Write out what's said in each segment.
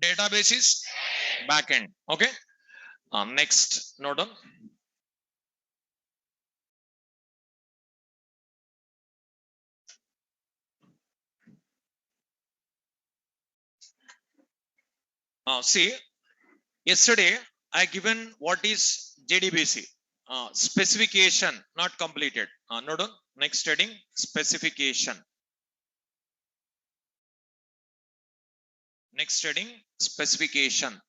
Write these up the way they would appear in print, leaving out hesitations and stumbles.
database is backend. Okay. Next, note down. See, yesterday I given what is Jdbc specification not completed. Note down. Next heading, specification. Next heading, specification.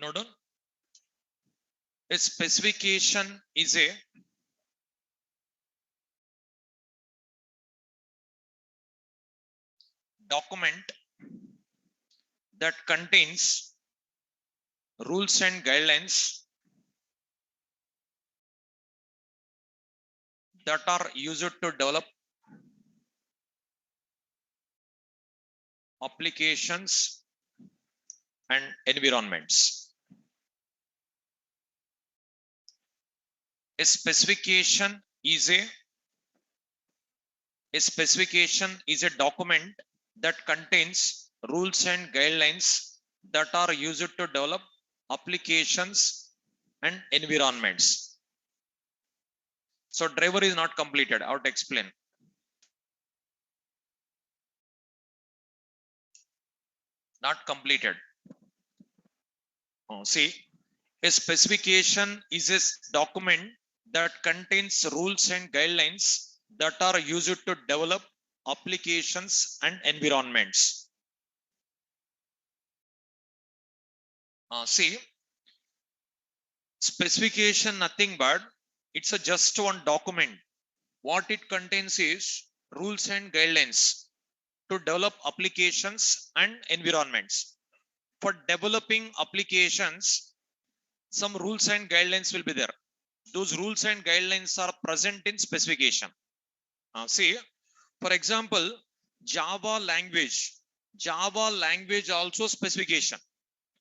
Note down. A specification is a document that contains rules and guidelines that are used to develop applications and environments. A specification is a document that contains rules and guidelines that are used to develop applications and environments. So driver is not completed. I have to explain. Not completed. See, a specification is a document that contains rules and guidelines that are used to develop applications and environments. See, specification nothing but it's a just one document. What it contains is rules and guidelines to develop applications and environments. For developing applications, some rules and guidelines will be there. Those rules and guidelines are present in specification. See, for example, Java language also specification.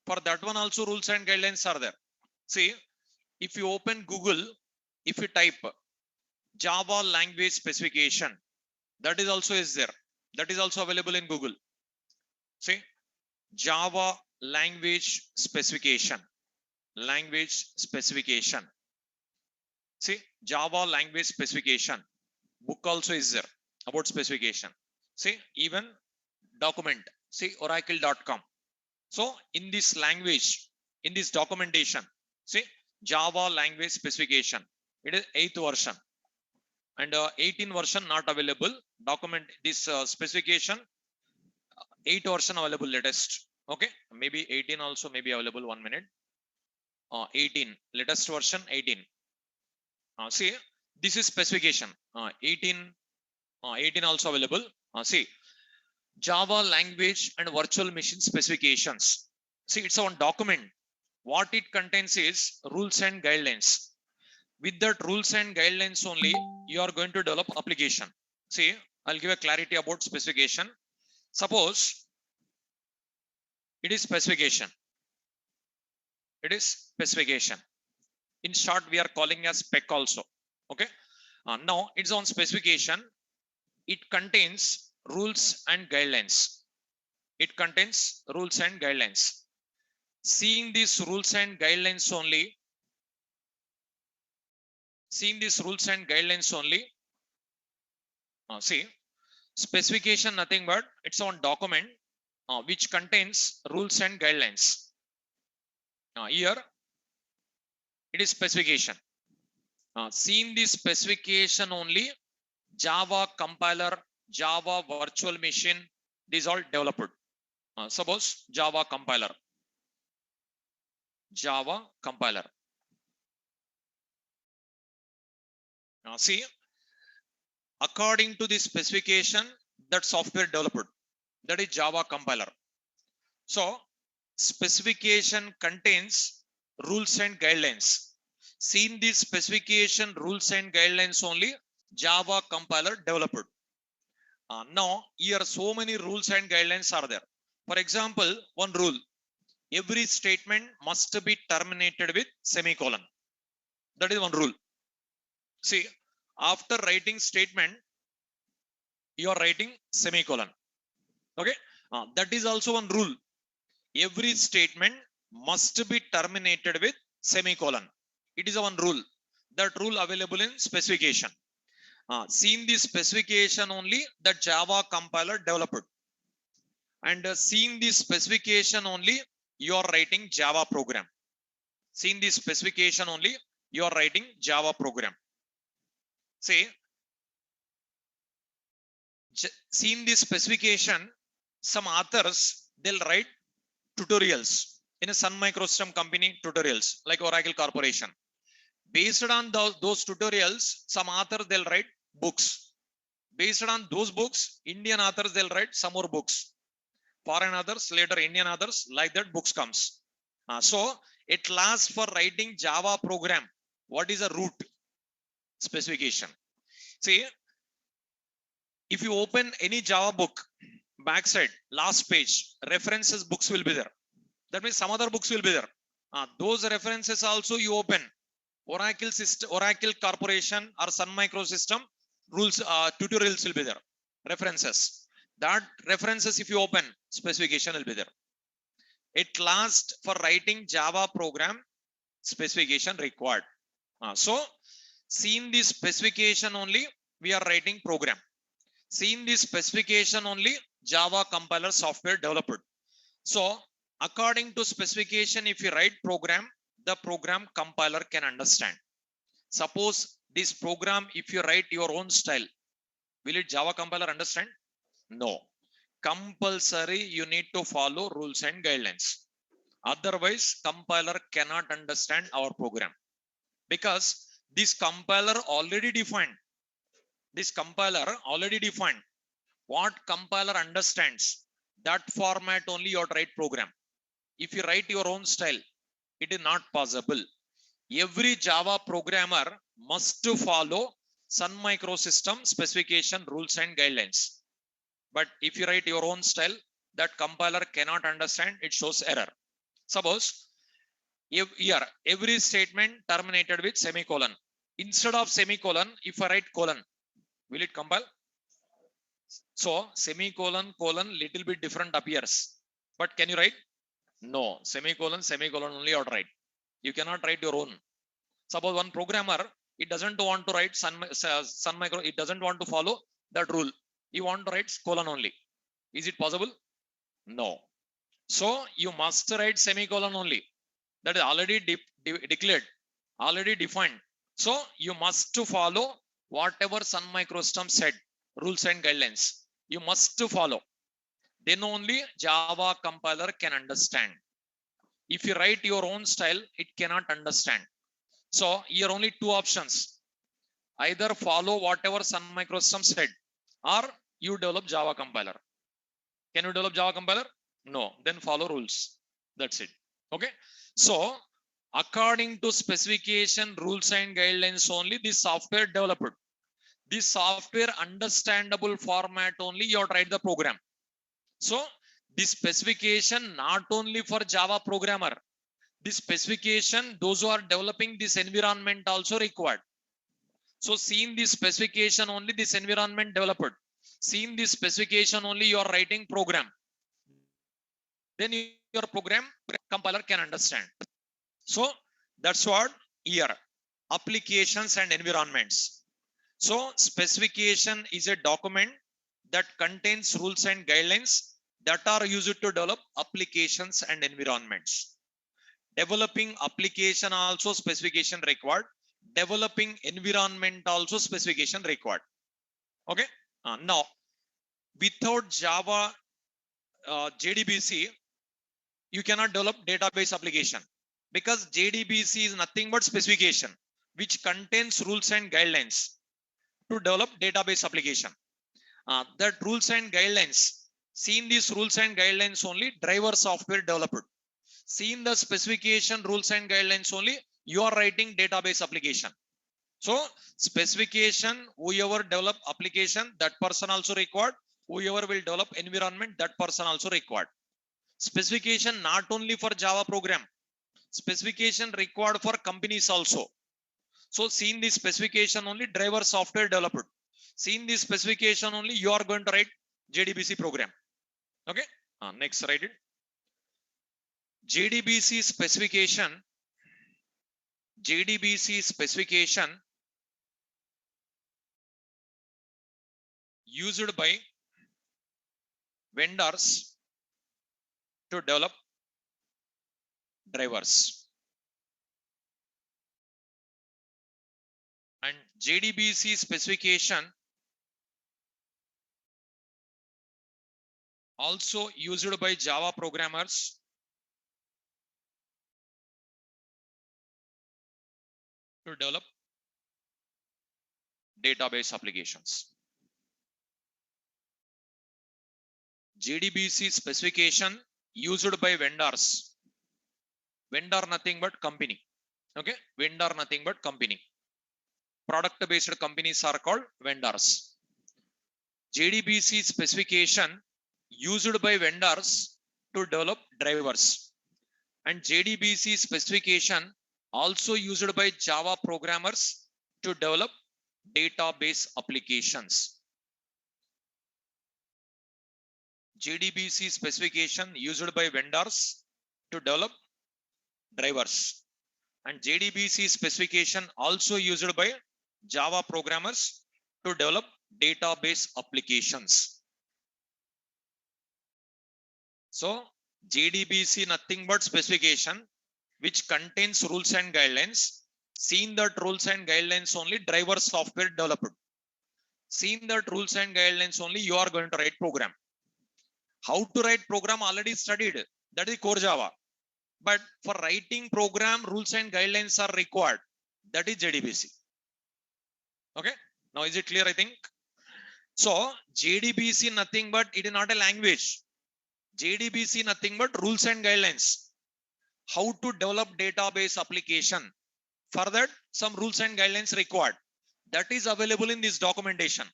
For that one also rules and guidelines are there. See, if you open Google, if you type Java language specification, that is also is there. That is also available in Google. See, Java language specification. See, Java language specification. Book also is there about specification. See, even document. See, oracle.com. So in this language, in this documentation, see, Java language specification. It is 8th version. And 18 version not available. Document this specification. 8 version available latest. Okay, maybe 18 also may be available. 1 minute. 18 latest version 18. See, this is specification. 18 also available. See, Java language and virtual machine specifications. See, it's one document. What it contains is rules and guidelines. With that rules and guidelines only, you are going to develop application. See, I'll give a clarity about specification. Suppose it is specification. It is specification. In short, we are calling as spec also. Okay. Now it's on specification. It contains rules and guidelines. It contains rules and guidelines. Seeing these rules and guidelines only, see, specification nothing but it's on document which contains rules and guidelines. Here it is specification. Seeing this specification only, Java compiler, Java virtual machine, these all developed. Suppose Java compiler. See, according to the specification, that software developed, that is Java compiler. So specification contains rules and guidelines. Seeing this specification, rules and guidelines only, Java compiler developed. Now here so many rules and guidelines are there. For example, one rule, every statement must be terminated with semicolon. That is one rule. See, After writing statement, you are writing semicolon. Okay, that is also one rule. Every statement must be terminated with semicolon. It is a one rule. That rule available in specification. Seen the specification only that Java compiler developed, and seen the specification only you are writing Java program. Seen the specification only you are writing Java program. Say, seen the specification, some authors they'll write tutorials in a Sun Microsystem company, tutorials like Oracle Corporation. Based on those tutorials, some authors they'll write books. Based on those books, Indian authors they'll write some more books. Foreign others, later Indian others, like that books comes. So at last for writing Java program, what is a root? Specification. See, if you open any Java book, backside, last page, references books will be there. That means some other books will be there. Those references also you open. Oracle system, Oracle Corporation or Sun Microsystem rules, tutorials will be there. References. That references, if you open, specification will be there. At last, for writing Java program, specification required. So, seen this specification only, we are writing program. Seen this specification only, Java compiler software developed. So, according to specification, if you write program, the program compiler can understand. Suppose this program, if you write your own style, will it Java compiler understand? No. Compulsory, you need to follow rules and guidelines. Otherwise, compiler cannot understand our program, because this compiler already defined. This compiler already defined what compiler understands. That format only you write program. If you write your own style, it is not possible. Every Java programmer must follow Sun Microsystem specification rules and guidelines. But if you write your own style, that compiler cannot understand, it shows error. Suppose here every statement terminated with semicolon. Instead of semicolon, if I write colon, will it compile? So semicolon, colon, little bit different appears. But can you write? No. Semicolon, semicolon only you write. You cannot write your own. Suppose one programmer, it doesn't want to write Sun Micro, it doesn't want to follow that rule. You want to write colon only. Is it possible? No. So you must write semicolon only. That is already declared, already defined. So you must follow whatever Sun Microsystem said, rules and guidelines. You must follow. Then only Java compiler can understand. If you write your own style, it cannot understand. So here only two options. Either follow whatever Sun Microsystem said, or you develop Java compiler. Can you develop Java compiler? No. Then follow rules. That's it. Okay. So according to specification, rules and guidelines only, this software developed. This software understandable format only you write the program. So this specification not only for Java programmer, this specification, those who are developing this environment also required. So seeing this specification only, this environment developed. Seeing this specification only, you are writing program. Then your program compiler can understand. So that's what here, applications and environments. So specification is a document that contains rules and guidelines that are used to develop applications and environments. Developing application also specification required. Developing environment also specification required. Okay. Now, without Java Jdbc, you cannot develop database application, because Jdbc is nothing but specification which contains rules and guidelines to develop database application. That rules and guidelines, seen these rules and guidelines only, driver software developed. Seen the specification, rules and guidelines only, you are writing database application. So specification, whoever develop application, that person also required. Whoever will develop environment, that person also required. Specification not only for Java program, specification required for companies also. So seen this specification only driver software developed. Seen this specification only you are going to write JDBC program. Okay. Next, write it. JDBC specification. JDBC specification used by vendors to develop drivers. And JDBC specification also used by Java programmers to develop database applications. JDBC specification used by vendors. Vendor nothing but company. Okay, vendor nothing but company. Product based companies are called vendors. JDBC specification used by vendors to develop drivers. And JDBC specification also used by Java programmers to develop database applications. JDBC specification used by vendors to develop drivers. And JDBC specification also used by Java programmers to develop database applications. So JDBC nothing but specification which contains rules and guidelines. Seen that rules and guidelines only driver software developed. Seen that rules and guidelines only you are going to write program. How to write program already studied. That is core Java. But for writing program, rules and guidelines are required. That is JDBC. Okay. Now is it clear? I think. So JDBC nothing but it is not a language. JDBC nothing but rules and guidelines. How to develop database application. For that, some rules and guidelines required. That is available in this documentation.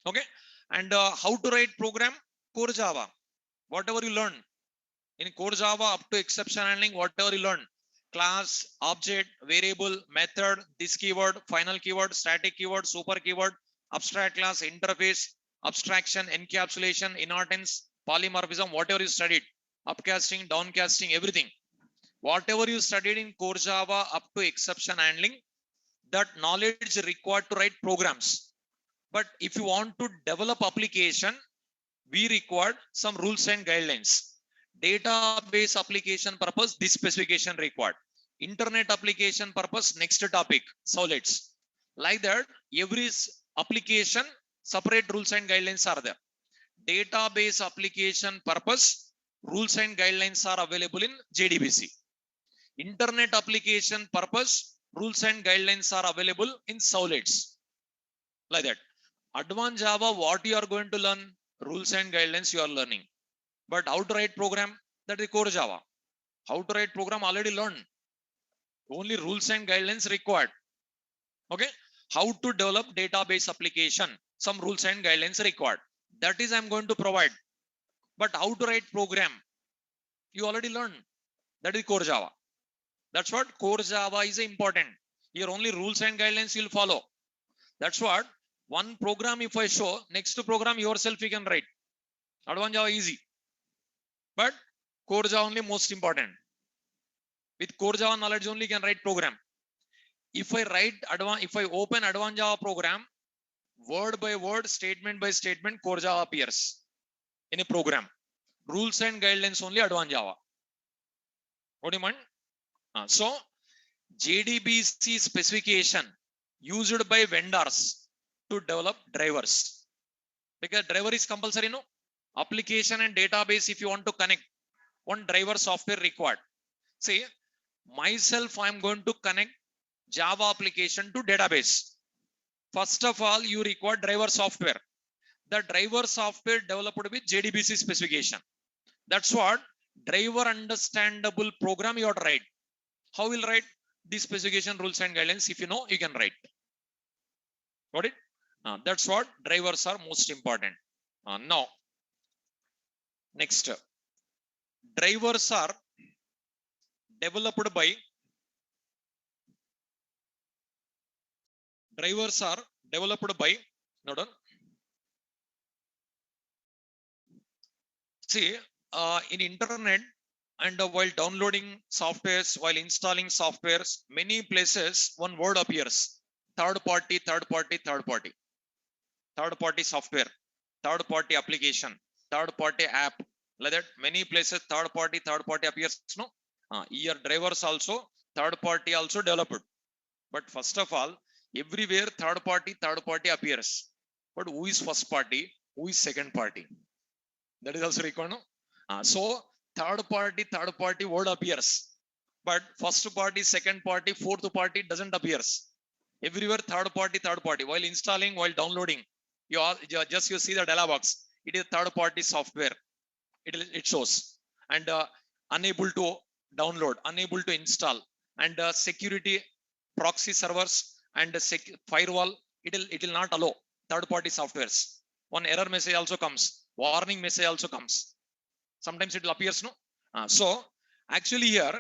Okay. And how to write program? Core Java. Whatever you learn. In core Java up to exception handling, whatever you learn. Class, object, variable, method, this keyword, final keyword, static keyword, super keyword, abstract class, interface, abstraction, encapsulation, inheritance, polymorphism, whatever you studied. Upcasting, downcasting, everything. Whatever you studied in core Java up to exception handling, that knowledge required to write programs. But if you want to develop application, we required some rules and guidelines. Database application purpose, this specification required. Internet application purpose, next topic, solid. Like that, every application, separate rules and guidelines are there. Database application purpose, rules and guidelines are available in JDBC. Internet application purpose, rules and guidelines are available in solids. Like that. Advanced Java, what you are going to learn? Rules and guidelines you are learning. But how to write program? That is core Java. How to write program already learned. Only rules and guidelines required. Okay. How to develop database application? Some rules and guidelines required. That is I'm going to provide. But how to write program? You already learned. That is core Java. That's what core Java is important. Here only rules and guidelines you'll follow. That's what one program if I show, next program yourself you can write. Advanced Java easy. But core Java only most important. With core Java knowledge only you can write program. If I open Advanced Java program, word by word, statement by statement, core Java appears in a program. Rules and guidelines only Advanced Java. What do you mean? So JDBC specification used by vendors to develop drivers. Because driver is compulsory, no? Application and database, if you want to connect, one driver software required. See, myself, I am going to connect Java application to database. First of all, you require driver software. The driver software developed with JDBC specification. That's what driver understandable program you have to write. How will write? The specification, rules and guidelines. If you know, you can write. Got it? That's what drivers are most important. Now, next, drivers are developed by Drivers are developed by, note down. See, in internet and while downloading softwares, while installing softwares, many places one word appears: third party, third party, third party, third party software, third party application, third party app. Like that, many places third party appears. No, here drivers also third party also developed. But first of all, everywhere third party appears. But who is first party? Who is second party? That is also required. No? So third party word appears, but first party, second party, fourth party doesn't appears. Everywhere third party. While installing, while downloading, you see the dialog box. It is third party software. It shows, and unable to download, unable to install, and security proxy servers and firewall. It will not allow third party softwares. One error message also comes. Warning message also comes. Sometimes it will appears. No. So actually here,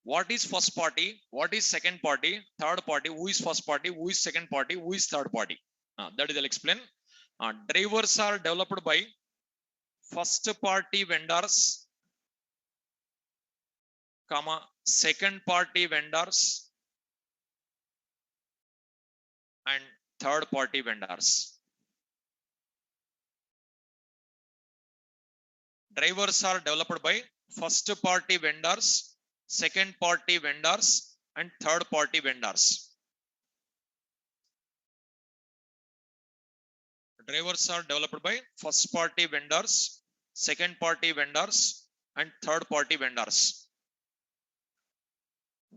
what is first party? What is second party? Third party? Who is first party? Who is second party? Who is third party? That is, I'll explain. Drivers are developed by first party vendors, comma, second party vendors, and third party vendors. Drivers are developed by first party vendors, second party vendors, and third party vendors. Drivers are developed by first party vendors, second party vendors, and third party vendors.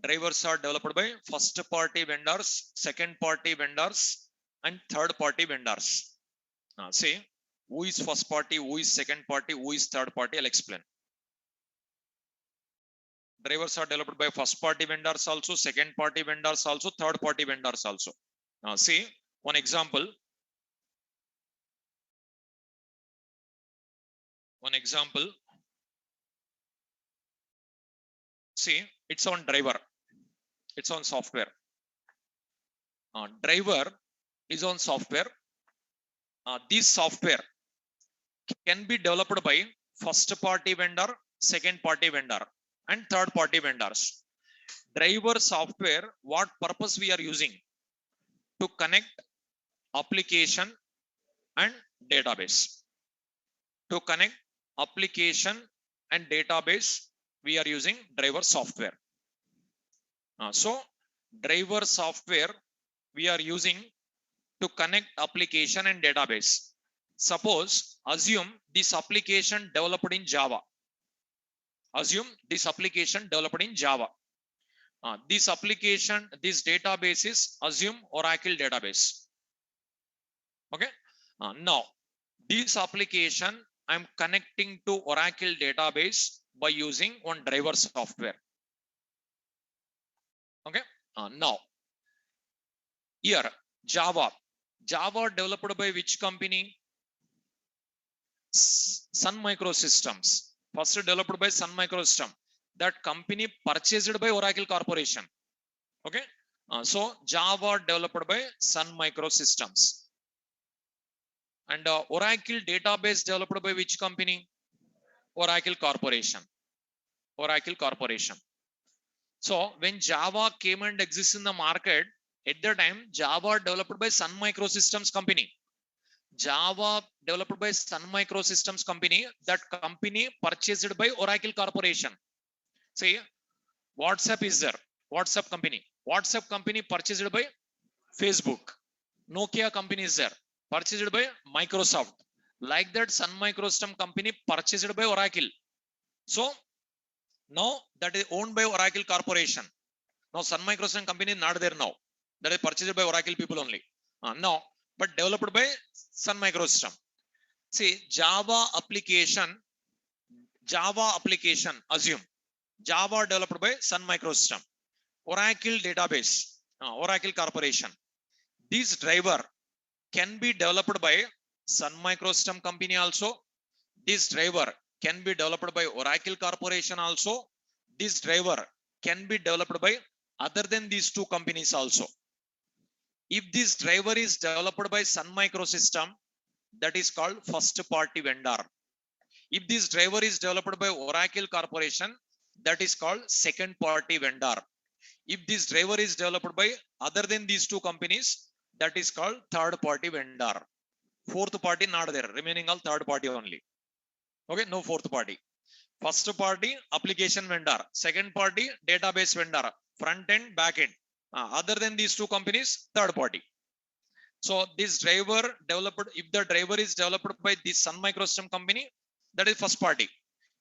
Drivers are developed by first party vendors, second party vendors, and third party vendors. See, who is first party, who is second party, who is third party? I'll explain. Drivers are developed by first party vendors also, second party vendors also, third party vendors also. See, one example. One example. See, it's on driver. It's on software. Driver is on software. This software can be developed by first party vendor, second party vendor, and third party vendors. Driver software, what purpose we are using? To connect application and database. To connect application and database, we are using driver software. So driver software we are using to connect application and database. Suppose, assume this application developed in Java. Assume this application developed in Java. This application, this database is, assume, Oracle database. Okay. Now, this application I'm connecting to Oracle database by using one driver software. Okay. Now, here Java developed by which company? Sun Microsystems. First developed by Sun Microsystem. That company purchased by Oracle Corporation. Okay. So Java developed by Sun Microsystems. And Oracle database developed by which company? Oracle Corporation. Oracle Corporation. So when Java came and exists in the market, at the time Java developed by Sun Microsystems company. Java developed by Sun Microsystems company. That company purchased by Oracle Corporation. See, WhatsApp is there. WhatsApp company. WhatsApp company purchased by Facebook. Nokia company is there. Purchased by Microsoft. Like that, Sun Microsystem company purchased by Oracle. So now that is owned by Oracle Corporation. Now Sun Microsystem company is not there now. That is purchased by Oracle people only. Now, but developed by Sun Microsystem. See, Java application, assume Java developed by Sun Microsystem. Oracle database, Oracle Corporation. This driver can be developed by Sun Microsystem company also. This driver can be developed by Oracle Corporation also. This driver can be developed by other than these two companies also. If this driver is developed by Sun Microsystem, that is called first party vendor. If this driver is developed by Oracle Corporation, that is called second party vendor. If this driver is developed by other than these two companies, that is called third party vendor. Fourth party not there, remaining all third party only. Okay, no fourth party. First party application vendor, second party database vendor, front end, back end. Other than these two companies, third party. So this driver developed, if the driver is developed by this Sun Microsystem company, that is first party.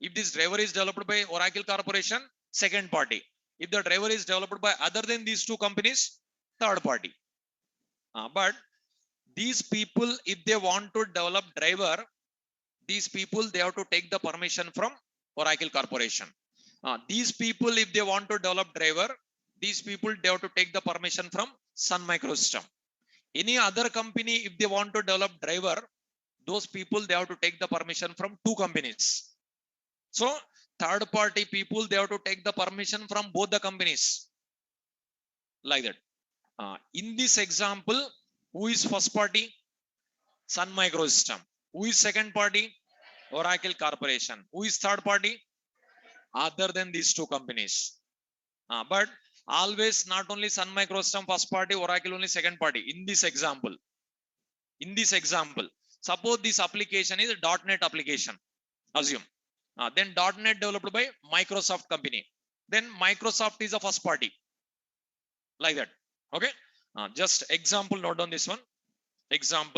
If this driver is developed by Oracle Corporation, second party. If the driver is developed by other than these two companies, third party. But these people, if they want to develop driver, these people, they have to take the permission from Oracle Corporation. These people, if they want to develop driver, these people, they have to take the permission from Sun Microsystem. Any other company, if they want to develop driver, those people, they have to take the permission from two companies. So third party people, they have to take the permission from both the companies. Like that. In this example, who is first party? Sun Microsystem. Who is second party? Oracle Corporation. Who is third party? Other than these two companies. But always not only Sun Microsystem first party, Oracle only second party. In this example, suppose this application is a .NET application. Assume. Then .NET developed by Microsoft company. Then Microsoft is a first party. Like that. Okay. Just example, note on this one. Example.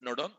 Note on.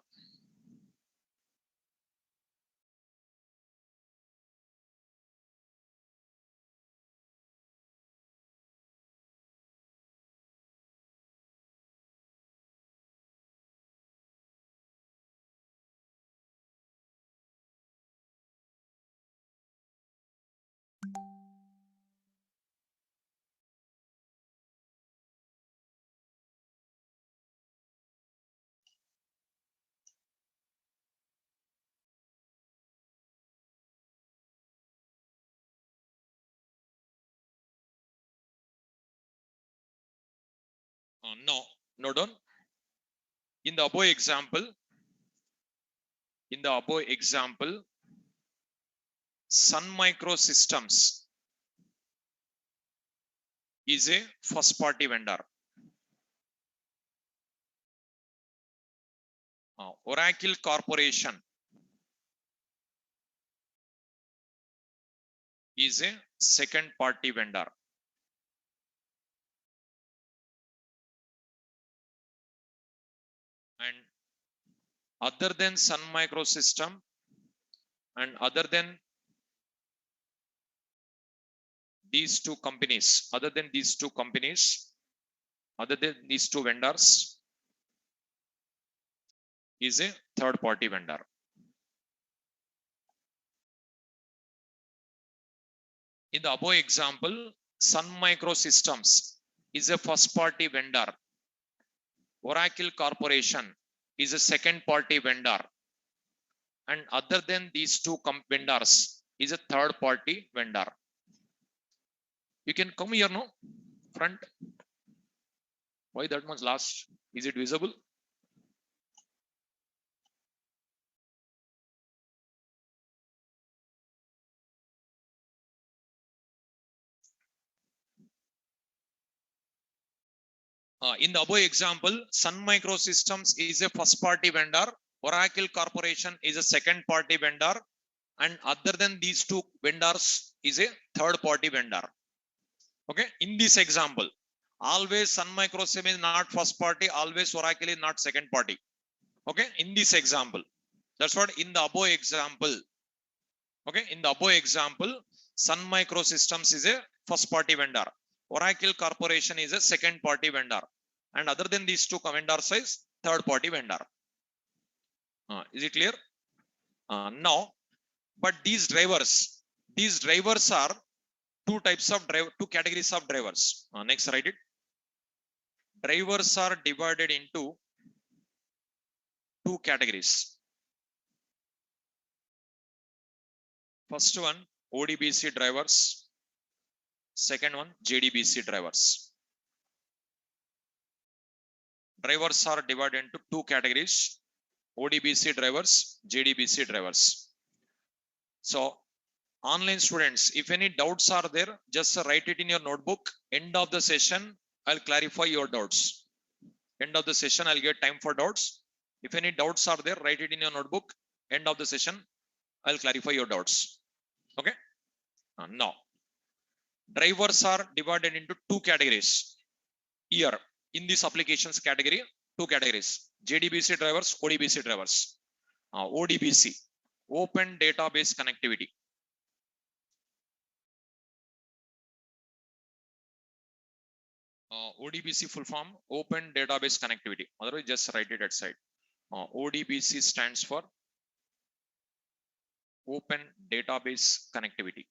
No, note on. In the above example, Sun Microsystems is a first party vendor. Oracle Corporation is a second party vendor. And other than Sun Microsystem and other than these two companies, other than these two vendors, is a third party vendor. In the above example, Sun Microsystems is a first party vendor. Oracle Corporation is a second party vendor. And other than these two vendors is a third party vendor. You can come here, no? Front. Why that much last? Is it visible? In the above example, Sun Microsystems is a first party vendor. Oracle Corporation is a second party vendor. And other than these two vendors is a third party vendor. Okay, in this example, always Sun Microsystem is not first party, always Oracle is not second party. Okay, in this example, that's what in the above example. Okay, in the above example, Sun Microsystems is a first party vendor, Oracle Corporation is a second party vendor, and other than these two vendors is third party vendor. Is it clear? Now, but these drivers are two types of driver, two categories of drivers. Next, write it. Drivers are divided into two categories. First one, ODBC drivers. Second one, Jdbc drivers. Drivers are divided into two categories: ODBC drivers, Jdbc drivers. So, online students, if any doubts are there, just write it in your notebook. End of the session, I'll clarify your doubts. End of the session, I'll get time for doubts. If any doubts are there, write it in your notebook. End of the session, I'll clarify your doubts. Okay. Now, drivers are divided into two categories. Here, in this applications category, two categories: Jdbc drivers, ODBC drivers. ODBC, Open Database Connectivity. ODBC full form, Open Database Connectivity. Otherwise, just write it at side. ODBC stands for Open Database Connectivity.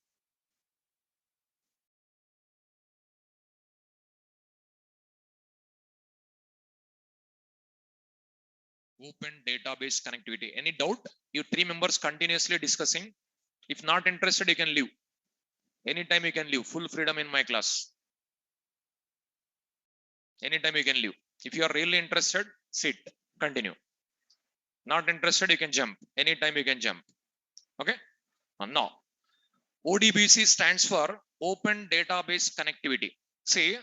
Open Database Connectivity. Any doubt? You three members continuously discussing. If not interested, you can leave. Anytime you can leave. Full freedom in my class. Anytime you can leave. If you are really interested, sit. Continue. Not interested, you can jump. Anytime you can jump. Okay? Now, ODBC stands for Open Database Connectivity. See,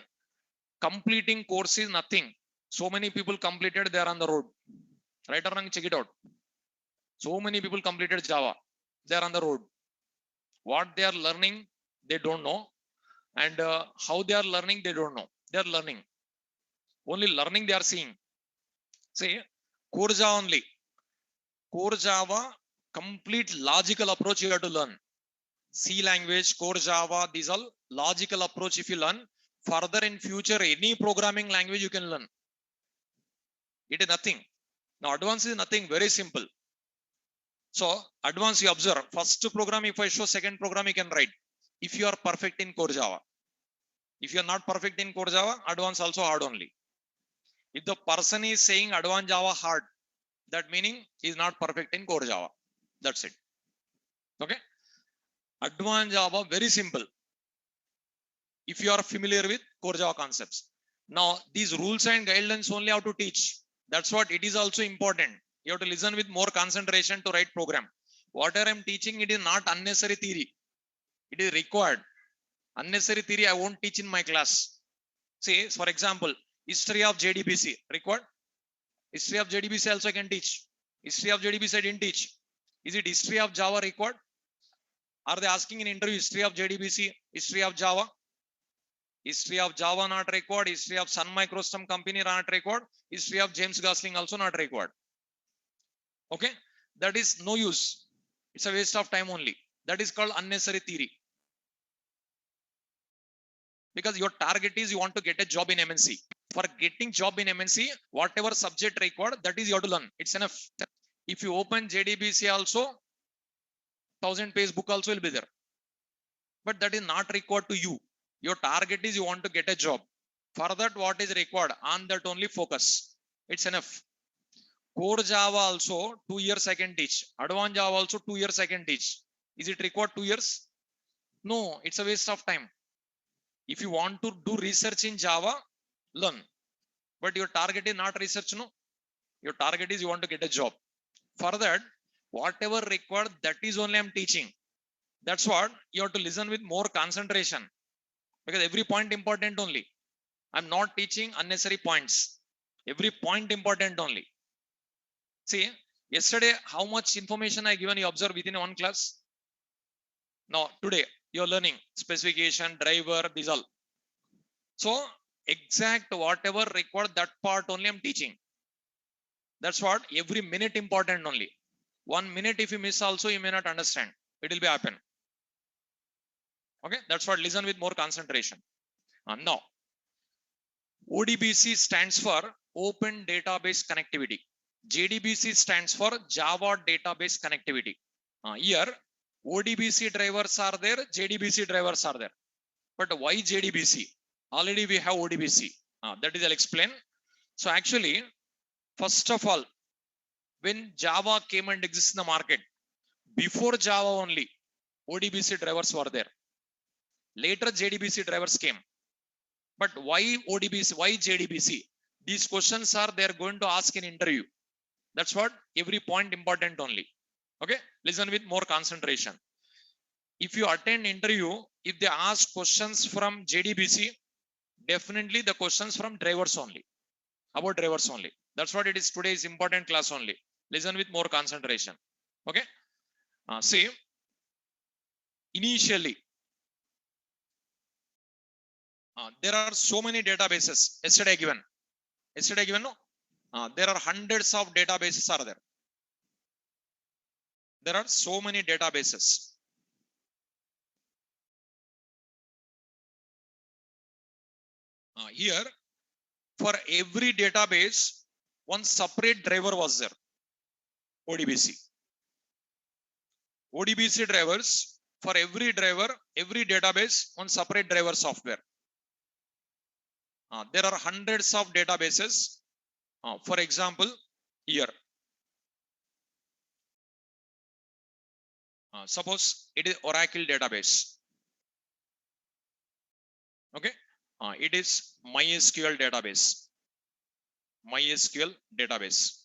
completing course is nothing. So many people completed, they are on the road. Right or wrong, check it out. So many people completed Java, they are on the road. What they are learning, they don't know. And how they are learning, they don't know. They are learning. Only learning they are seeing. See, core Java only. Core Java, complete logical approach you have to learn. C language, core Java, these all logical approach if you learn. Further in future, any programming language you can learn. It is nothing. Now, advanced is nothing, very simple. So, advanced you observe. First program, if I show second program, you can write. If you are perfect in core Java. If you are not perfect in core Java, advanced also hard only. If the person is saying advanced Java hard, that meaning he is not perfect in core Java. That's it. Okay. Advanced Java, very simple. If you are familiar with core Java concepts. Now, these rules and guidelines only have to teach. That's what it is also important. You have to listen with more concentration to write program. Whatever I'm teaching, it is not unnecessary theory. It is required. Unnecessary theory, I won't teach in my class. Say, for example, history of Jdbc, required? History of Jdbc also I can teach. History of Jdbc I didn't teach. Is it history of Java required? Are they asking in interview history of Jdbc, history of Java? History of Java not required. History of Sun Microsystem company not required. History of James Gosling also not required. Okay, that is no use. It's a waste of time only. That is called unnecessary theory. Because your target is you want to get a job in MNC. For getting job in MNC, whatever subject required, that is you have to learn. It's enough. If you open Jdbc also, 1000-page book also will be there. But that is not required to you. Your target is you want to get a job. For that, what is required? On that only focus. It's enough. Core Java also 2 years I can teach. Advanced Java also 2 years I can teach. Is it required 2 years? No, it's a waste of time. If you want to do research in Java, learn. But your target is not research, no. Your target is you want to get a job. For that, whatever required, that is only I'm teaching. That's what you have to listen with more concentration. Because every point important only. I'm not teaching unnecessary points. Every point important only. See, yesterday, how much information I given you observe within one class? Now, today, you're learning specification, driver, these all. So exact whatever required, that part only I'm teaching. That's what every minute important only. 1 minute if you miss also, you may not understand. It will be happen. Okay, that's what. Listen with more concentration. Now, ODBC stands for Open Database Connectivity. Jdbc stands for Java Database Connectivity. Here, ODBC drivers are there, Jdbc drivers are there. But why Jdbc? Already we have ODBC. That is, I'll explain. So actually, first of all, when Java came and exists in the market, before Java only, ODBC drivers were there. Later, Jdbc drivers came. But why ODBC? Why Jdbc? These questions are they're going to ask in interview. That's what every point important only. Okay, listen with more concentration. If you attend interview, if they ask questions from Jdbc, definitely the questions from drivers only, about drivers only. That's what it is. Today's important class only. Listen with more concentration. Okay. See, initially, there are so many databases. Yesterday given, no. There are hundreds of databases are there. There are so many databases. Here, for every database, one separate driver was there. ODBC. ODBC drivers, for every driver, every database, one separate driver software. There are hundreds of databases. For example, here, suppose it is Oracle database. Okay, it is MySQL database. MySQL database.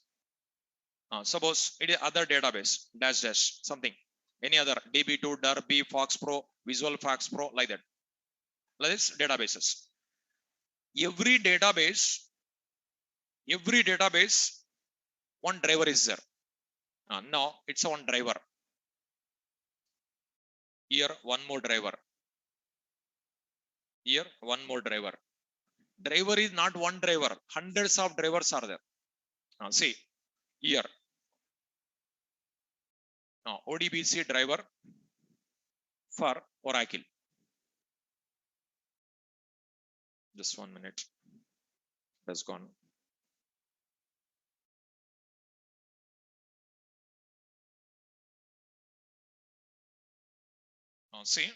Suppose it is other database, dash, something, any other, DB2, Derby, Fox Pro, Visual Fox Pro, like that. Like this databases. Every database, one driver is there. Now it's a one driver. Here, one more driver. Here, one more driver. Driver is not one driver. Hundreds of drivers are there. See, here. ODBC driver for Oracle. Just 1 minute. That's gone. See.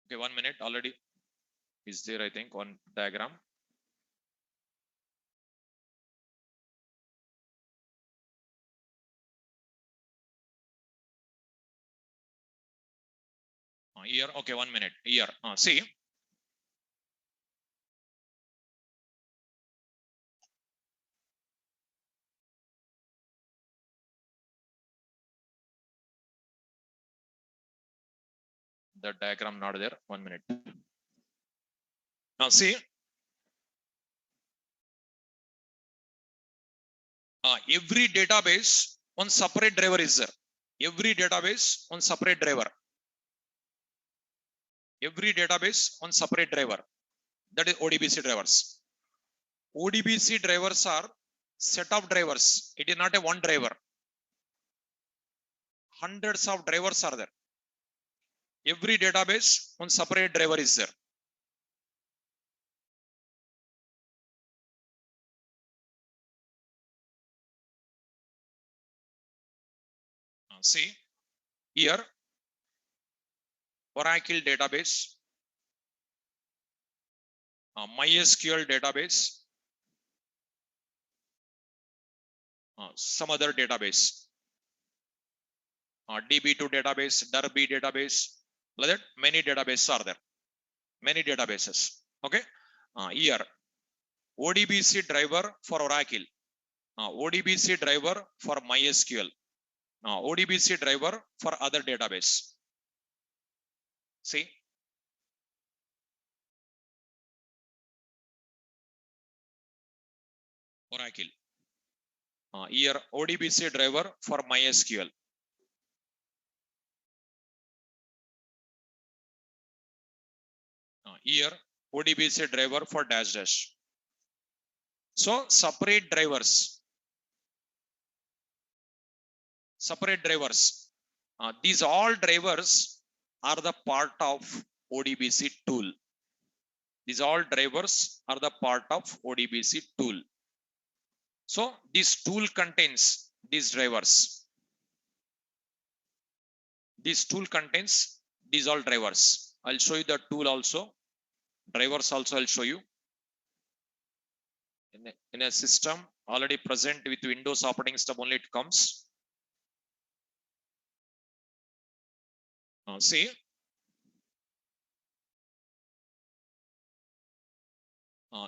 Okay, 1 minute already is there, I think, on diagram. Here, okay, 1 minute. Here, see. The diagram not there. 1 minute. Now see. Every database, one separate driver is there. Every database, one separate driver. Every database, one separate driver. That is ODBC drivers. ODBC drivers are set of drivers. It is not a one driver. Hundreds of drivers are there. Every database, one separate driver is there. See, here, Oracle database, MySQL database, some other database, DB2 database, Derby database, like that. Many databases are there. Many databases. Okay. Here, ODBC driver for Oracle, ODBC driver for MySQL, ODBC driver for other database. See, Oracle. Here ODBC driver for MySQL. Here ODBC driver for dash dash. So separate drivers. These all drivers are the part of ODBC tool. These all drivers are the part of ODBC tool. So this tool contains these drivers. This tool contains these all drivers. I'll show you the tool also. Drivers also I'll show you. In a system already present with Windows operating system only it comes. See.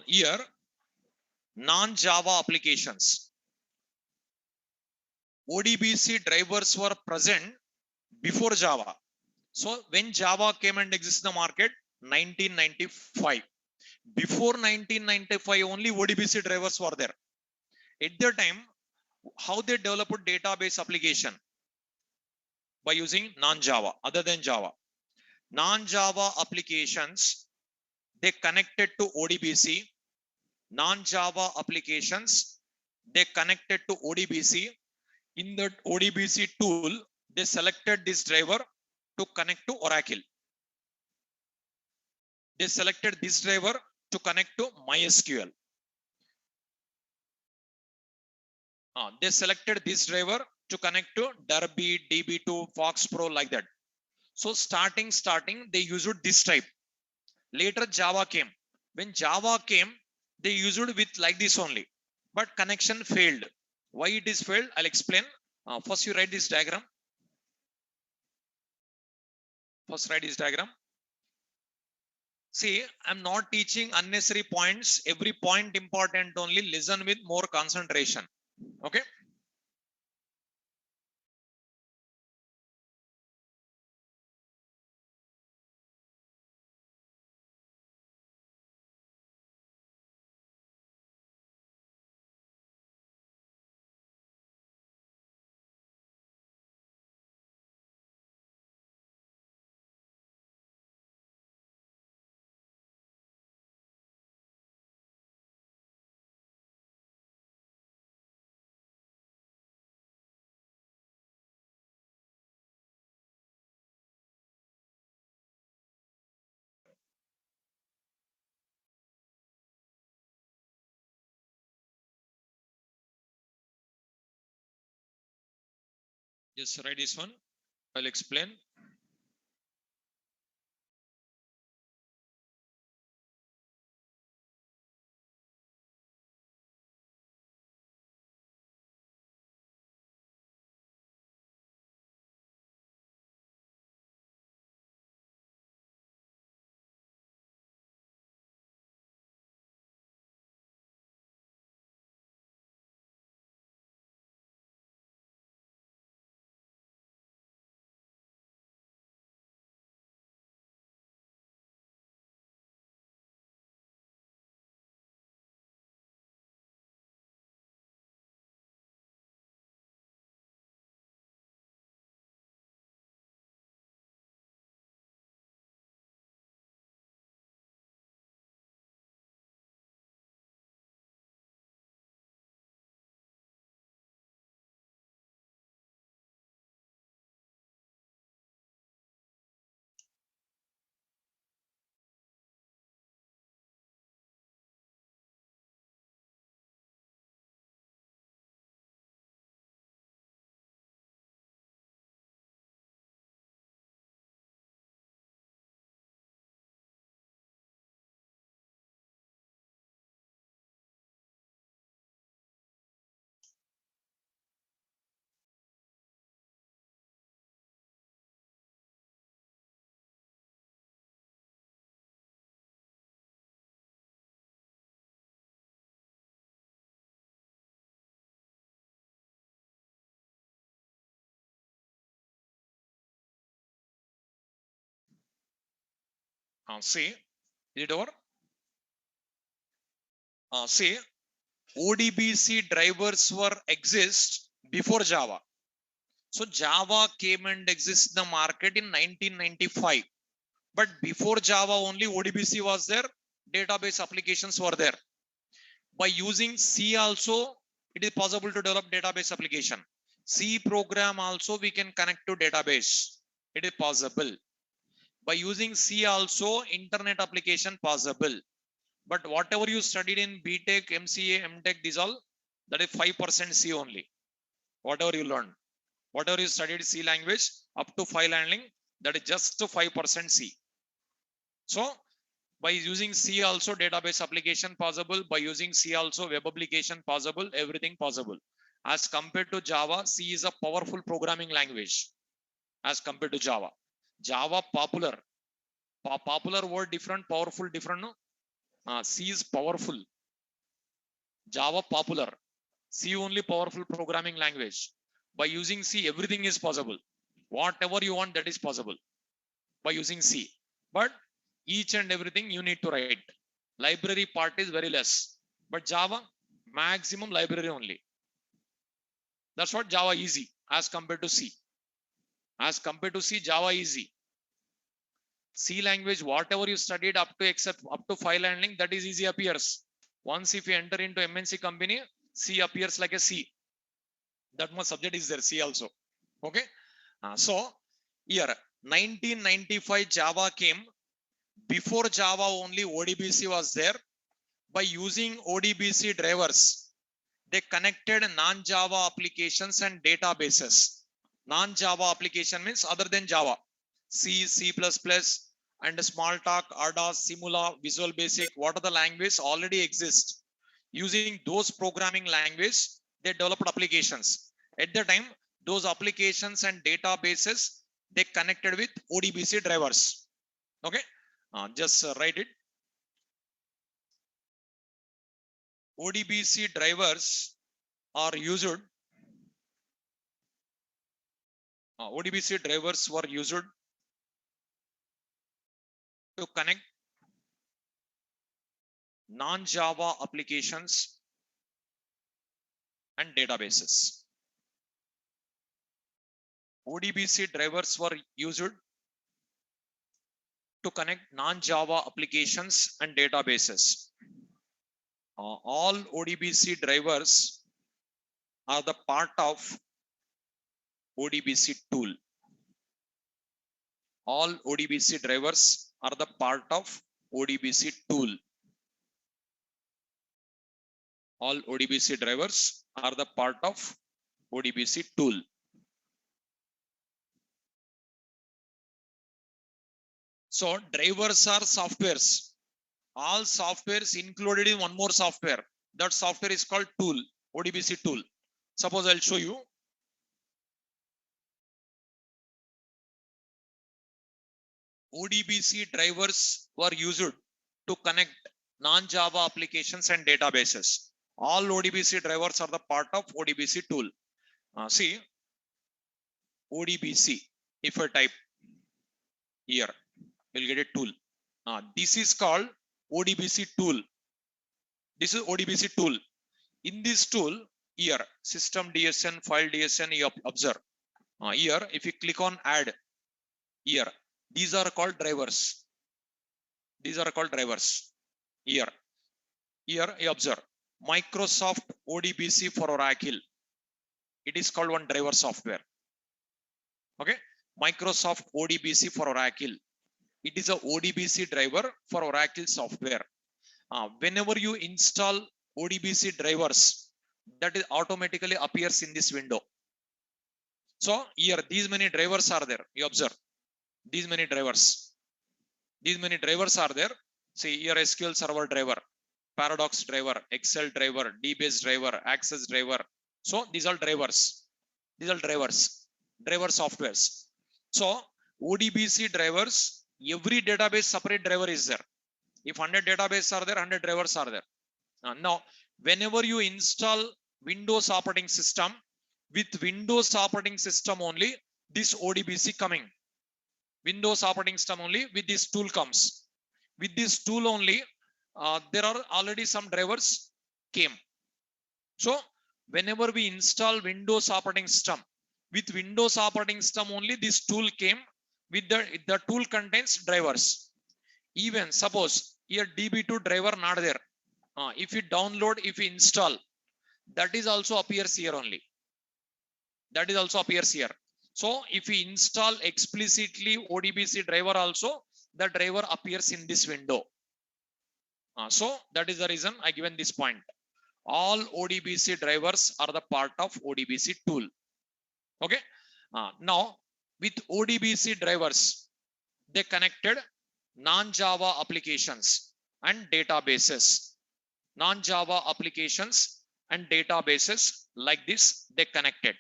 Here non-Java applications. ODBC drivers were present before Java. So when Java came and existed in the market, 1995. Before 1995, only ODBC drivers were there. At that time, how they developed database application? By using non-Java, other than Java. Non-Java applications, they connected to ODBC. Non-Java applications, they connected to ODBC. In the ODBC tool, they selected this driver to connect to Oracle. They selected this driver to connect to MySQL. They selected this driver to connect to Derby, DB2, Fox Pro, like that. So starting, they used this type. Later Java came. When Java came, they used it with like this only. But connection failed. Why it is failed? I'll explain. First you write this diagram. See, I'm not teaching unnecessary points. Every point important only. Listen with more concentration. Okay. Just write this one. I'll explain. See, is it over? See, ODBC drivers were exist before Java. So Java came and exists in the market in 1995. But before Java only ODBC was there, database applications were there. By using C also, it is possible to develop database application. C program also we can connect to database. It is possible. By using C also, internet application possible. But whatever you studied in BTech, MCA, MTech, these all, that is 5% C only. Whatever you learned. Whatever you studied C language, up to file handling, that is just 5% C. So, by using C also database application possible, by using C also web application possible, everything possible. As compared to Java, C is a powerful programming language. As compared to Java. Java popular. Popular word different, powerful different. No? C is powerful. Java popular. C only powerful programming language. By using C, everything is possible. Whatever you want, that is possible. By using C. But each and everything you need to write. Library part is very less. But Java, maximum library only. That's what Java easy as compared to C. As compared to C, Java easy. C language, whatever you studied up to except up to file handling, that is easy appears. Once if you enter into MNC company, C appears like a C. That much subject is there, C also. Okay. So here 1995 Java came. Before Java only ODBC was there. By using ODBC drivers, they connected non-Java applications and databases. Non-Java application means other than Java. C, C++, and Smalltalk, ADA, Simula, Visual Basic, what are the languages already exist. Using those programming language, they developed applications. At the time, those applications and databases, they connected with ODBC drivers. Okay, just write it. ODBC drivers are used. ODBC drivers were used to connect non-Java applications and databases. ODBC drivers were used to connect non-Java applications and databases. All ODBC drivers are the part of ODBC tool. All ODBC drivers are the part of ODBC tool. All ODBC drivers are the part of ODBC tool. So drivers are softwares. All softwares included in one more software. That software is called tool, ODBC tool. Suppose I'll show you. ODBC drivers were used to connect non-Java applications and databases. All ODBC drivers are the part of ODBC tool. See, ODBC, if I type here, you'll get a tool. This is called ODBC tool. This is ODBC tool. In this tool, here, system DSN, file DSN, you observe. Here, if you click on add, here, these are called drivers. These are called drivers. Here you observe Microsoft ODBC for Oracle. It is called one driver software. Okay, Microsoft ODBC for Oracle. It is a ODBC driver for Oracle software. Whenever you install ODBC drivers, that is automatically appears in this window. So here these many drivers are there. You observe these many drivers. These many drivers are there. See here SQL Server driver, Paradox driver, Excel driver, DBase driver, Access driver. So these are drivers. These are drivers, driver softwares. So ODBC drivers, every database separate driver is there. If 100 databases are there, 100 drivers are there. Now, whenever you install Windows operating system, with Windows operating system only, this ODBC coming. Windows operating system only with this tool comes. With this tool only, there are already some drivers came. So whenever we install Windows operating system, with Windows operating system only this tool came with the tool contains drivers. Even suppose here DB2 driver not there. If you download, if you install, that is also appears here only. That is also appears here. So if we install explicitly ODBC driver also, the driver appears in this window. So that is the reason I given this point. All ODBC drivers are the part of ODBC tool. Okay. Now with ODBC drivers, they connected non-Java applications and databases. Non-Java applications and databases like this, they connected.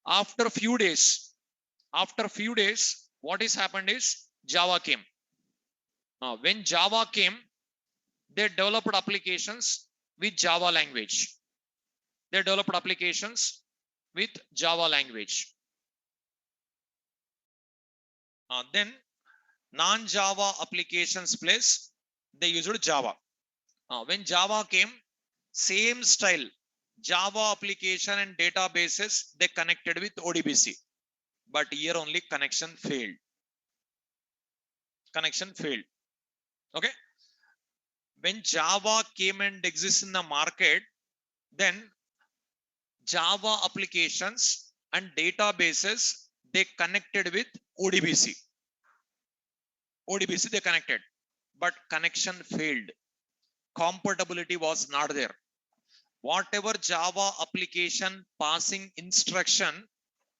After few days, what is happened is Java came. When Java came, they developed applications with Java language. Then non-Java applications place, they used Java. When Java came, same style, Java application and databases, they connected with ODBC. But here only connection failed. Okay. When Java came and exists in the market, then Java applications and databases, they connected with ODBC. They connected, but connection failed. Compatibility was not there. Whatever Java application passing instruction,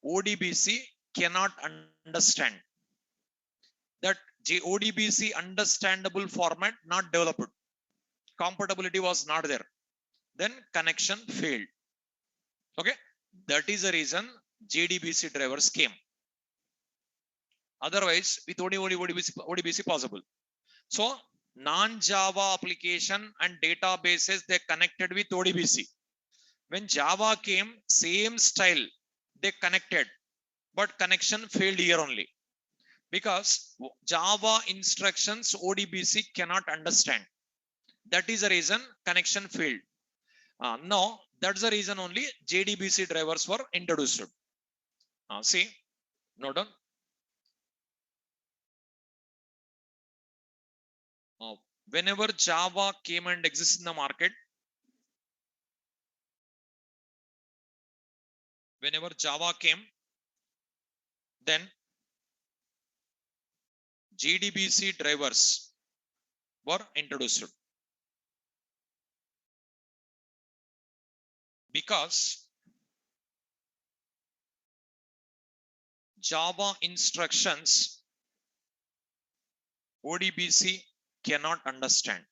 ODBC cannot understand. That ODBC understandable format not developed. Compatibility was not there. Then connection failed. Okay, that is the reason Jdbc drivers came. Otherwise, with ODBC possible. So non-Java application and databases, they connected with ODBC. When Java came, same style, they connected, but connection failed here only. Because Java instructions ODBC cannot understand. That is the reason connection failed. Now, that's the reason only Jdbc drivers were introduced. See, note down. Whenever Java came and exists in the market, whenever Java came, then Jdbc drivers were introduced. Because Java instructions ODBC cannot understand.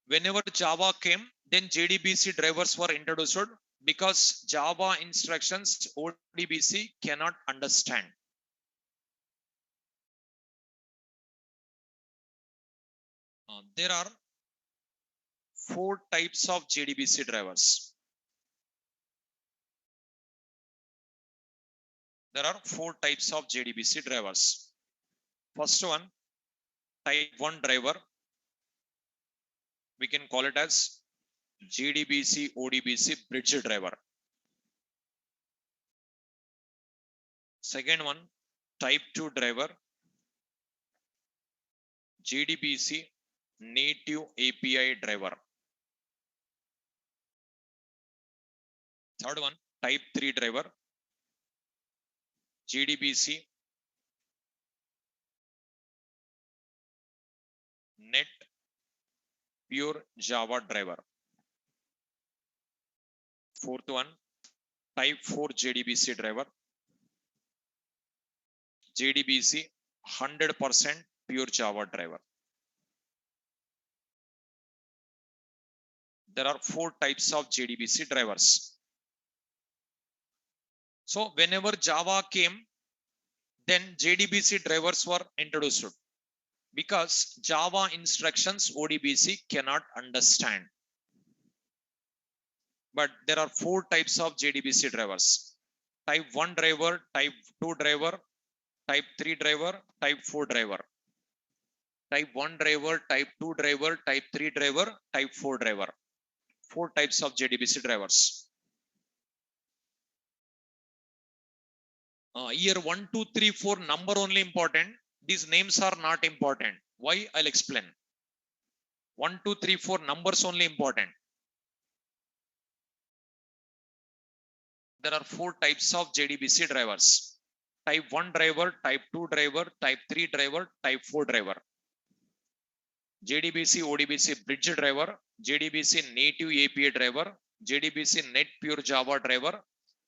Whenever Java came, then Jdbc drivers were introduced because Java instructions ODBC cannot understand. There are 4 types of Jdbc drivers. There are 4 types of Jdbc drivers. First one, type 1 driver. We can call it as Jdbc ODBC bridge driver. Second one, type 2 driver, Jdbc native API driver. Third one, type 3 driver, Jdbc net pure Java driver. Fourth one, type 4 Jdbc driver, Jdbc 100% pure Java driver. There are 4 types of Jdbc drivers. So whenever Java came, then Jdbc drivers were introduced because Java instructions ODBC cannot understand. But there are 4 types of Jdbc drivers. Type 1 driver, type 2 driver, type 3 driver, type 4 driver, type 1 driver, type 2 driver, type 3 driver, type 4 driver. 4 types of JDBC drivers. Here 1, 2, 3, 4 number only important. These names are not important. Why? I'll explain. 1, 2, 3, 4 numbers only important. There are 4 types of JDBC drivers. Type 1 driver, type 2 driver, type 3 driver, type 4 driver. JDBC ODBC bridge driver, JDBC native API driver, JDBC net pure Java driver,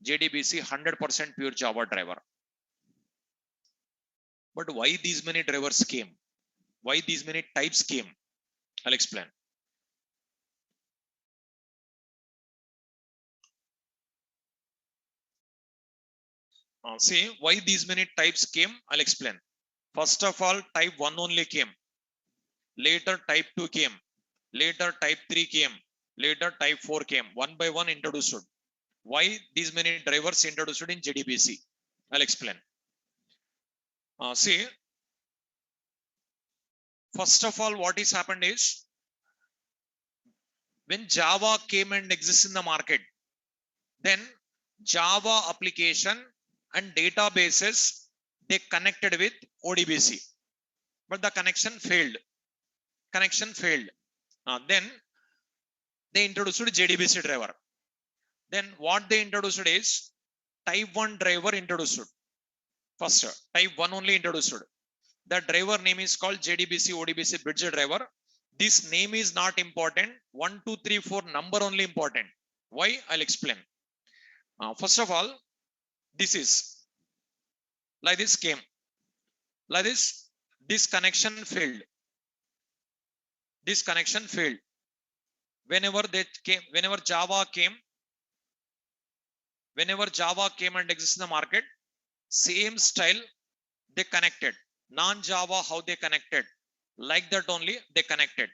JDBC 100% pure Java driver. But why these many drivers came? Why these many types came? I'll explain. See why these many types came. I'll explain. First of all, type 1 only came. Later type 2 came. Later type 3 came. Later type 4 came. One by one introduced. Why these many drivers introduced in JDBC? I'll explain. See, first of all, what is happened is when Java came and exists in the market, then Java application and databases, they connected with ODBC, but the connection failed. Then they introduced JDBC driver. Then what they introduced is type 1 driver introduced. First, type 1 only introduced. The driver name is called JDBC ODBC bridge driver. This name is not important. 1, 2, 3, 4 number only important. Why? I'll explain. First of all, this is like this came. Like this connection failed. This connection failed. Whenever Java came and exists in the market, same style they connected. Non-Java how they connected, like that only they connected.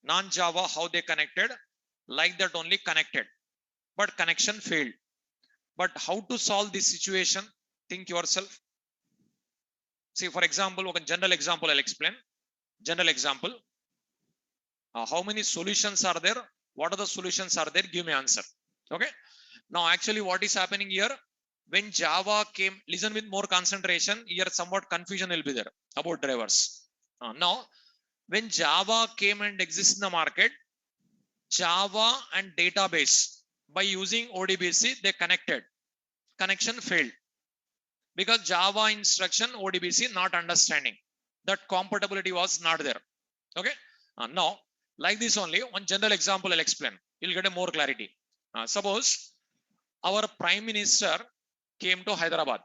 Non-Java how they connected, like that only connected. But connection failed. But how to solve this situation? Think yourself. See, for example, one general example I'll explain. General example. How many solutions are there? What are the solutions are there? Give me answer. Okay. Now, actually, what is happening here? When Java came, listen with more concentration. Here, somewhat confusion will be there about drivers. Now, when Java came and exists in the market, Java and database by using ODBC, they connected. Connection failed because Java instruction ODBC not understanding. That compatibility was not there. Okay. Now, like this only, one general example I'll explain. You'll get a more clarity. Suppose our Prime Minister came to Hyderabad.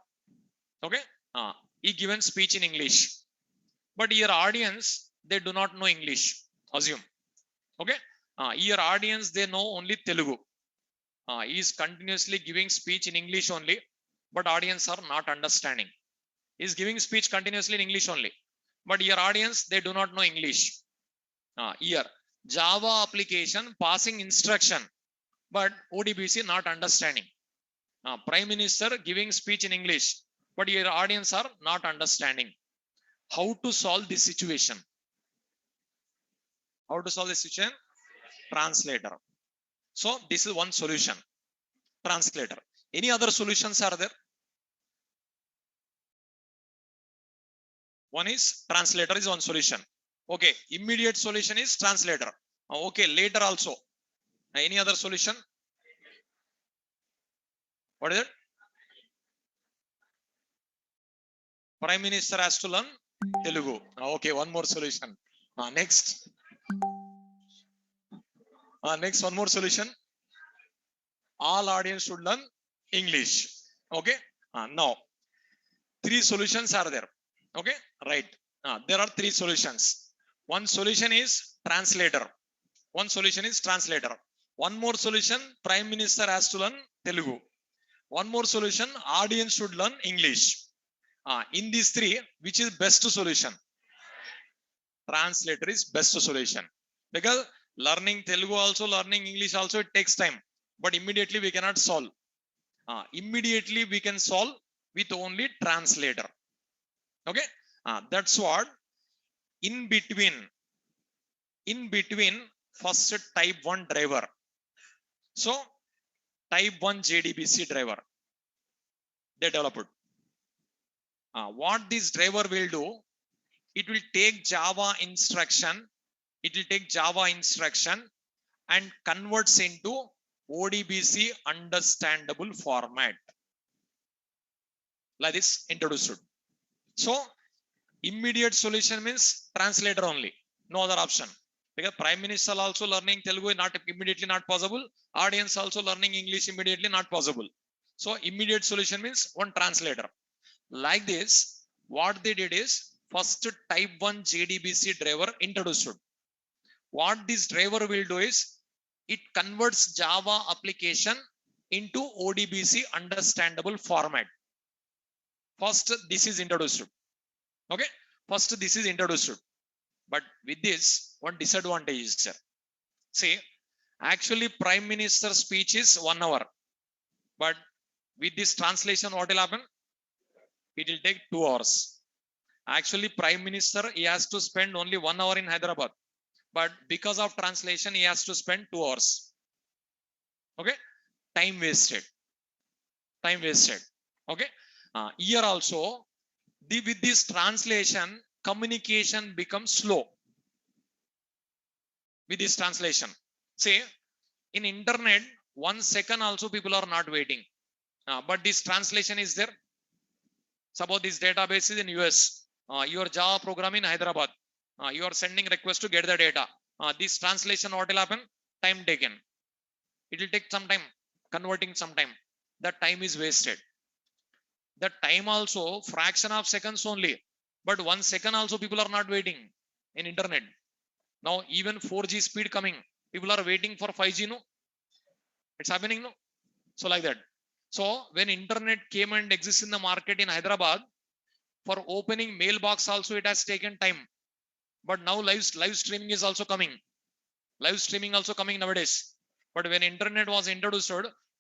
Okay. He given speech in English. But your audience, they do not know English. Assume. Okay. Your audience, they know only Telugu. He is continuously giving speech in English only, but audience are not understanding. He is giving speech continuously in English only, but your audience, they do not know English. Here, Java application passing instruction, but ODBC not understanding. Prime Minister giving speech in English, but your audience are not understanding. How to solve this situation? How to solve this situation? Translator. So this is one solution. Translator. Any other solutions are there? One is translator is one solution. Okay. Immediate solution is translator. Okay. Later also. Any other solution? What is it? Prime Minister has to learn Telugu. Okay. One more solution. Next. Next, one more solution. All audience should learn English. Okay. Now, 3 solutions are there. Okay. Right. There are 3 solutions. One solution is translator. One solution is translator. One more solution, Prime Minister has to learn Telugu. One more solution, audience should learn English. In these 3, which is best solution? Translator is best solution. Because learning Telugu also, learning English also, it takes time. But immediately we cannot solve. Immediately we can solve with only translator. Okay, that's what in between first type 1 driver. So type 1 JDBC driver they developed. What this driver will do, it will take Java instruction and converts into ODBC understandable format, like this introduced. So immediate solution means translator only, no other option, because prime minister also learning Telugu not immediately, not possible. Audience also learning English immediately, not possible. So immediate solution means one translator. Like this, what they did is first type 1 JDBC driver introduced. What this driver will do is it converts Java application into ODBC understandable format. First this is introduced. Okay, first this is introduced. But with this, one disadvantage is there. See, actually prime minister speech is 1 hour, but with this translation what will happen? It will take 2 hours. Actually prime minister, he has to spend only 1 hour in Hyderabad, but because of translation he has to spend 2 hours. Okay, time wasted. Okay, here also with this translation communication becomes slow. With this translation, say in internet 1 second also people are not waiting, but this translation is there. Suppose this database is in US, your Java program in Hyderabad, you are sending request to get the data. This translation what will happen? Time taken. It will take some time, converting some time. That time is wasted. That time also fraction of seconds only, but 1 second also people are not waiting in internet. Now even 4G speed coming, people are waiting for 5G, no? It's happening, no? So like that. So when internet came and exists in the market in Hyderabad, for opening mailbox also it has taken time. But now live streaming is also coming. Live streaming also coming nowadays. But when internet was introduced,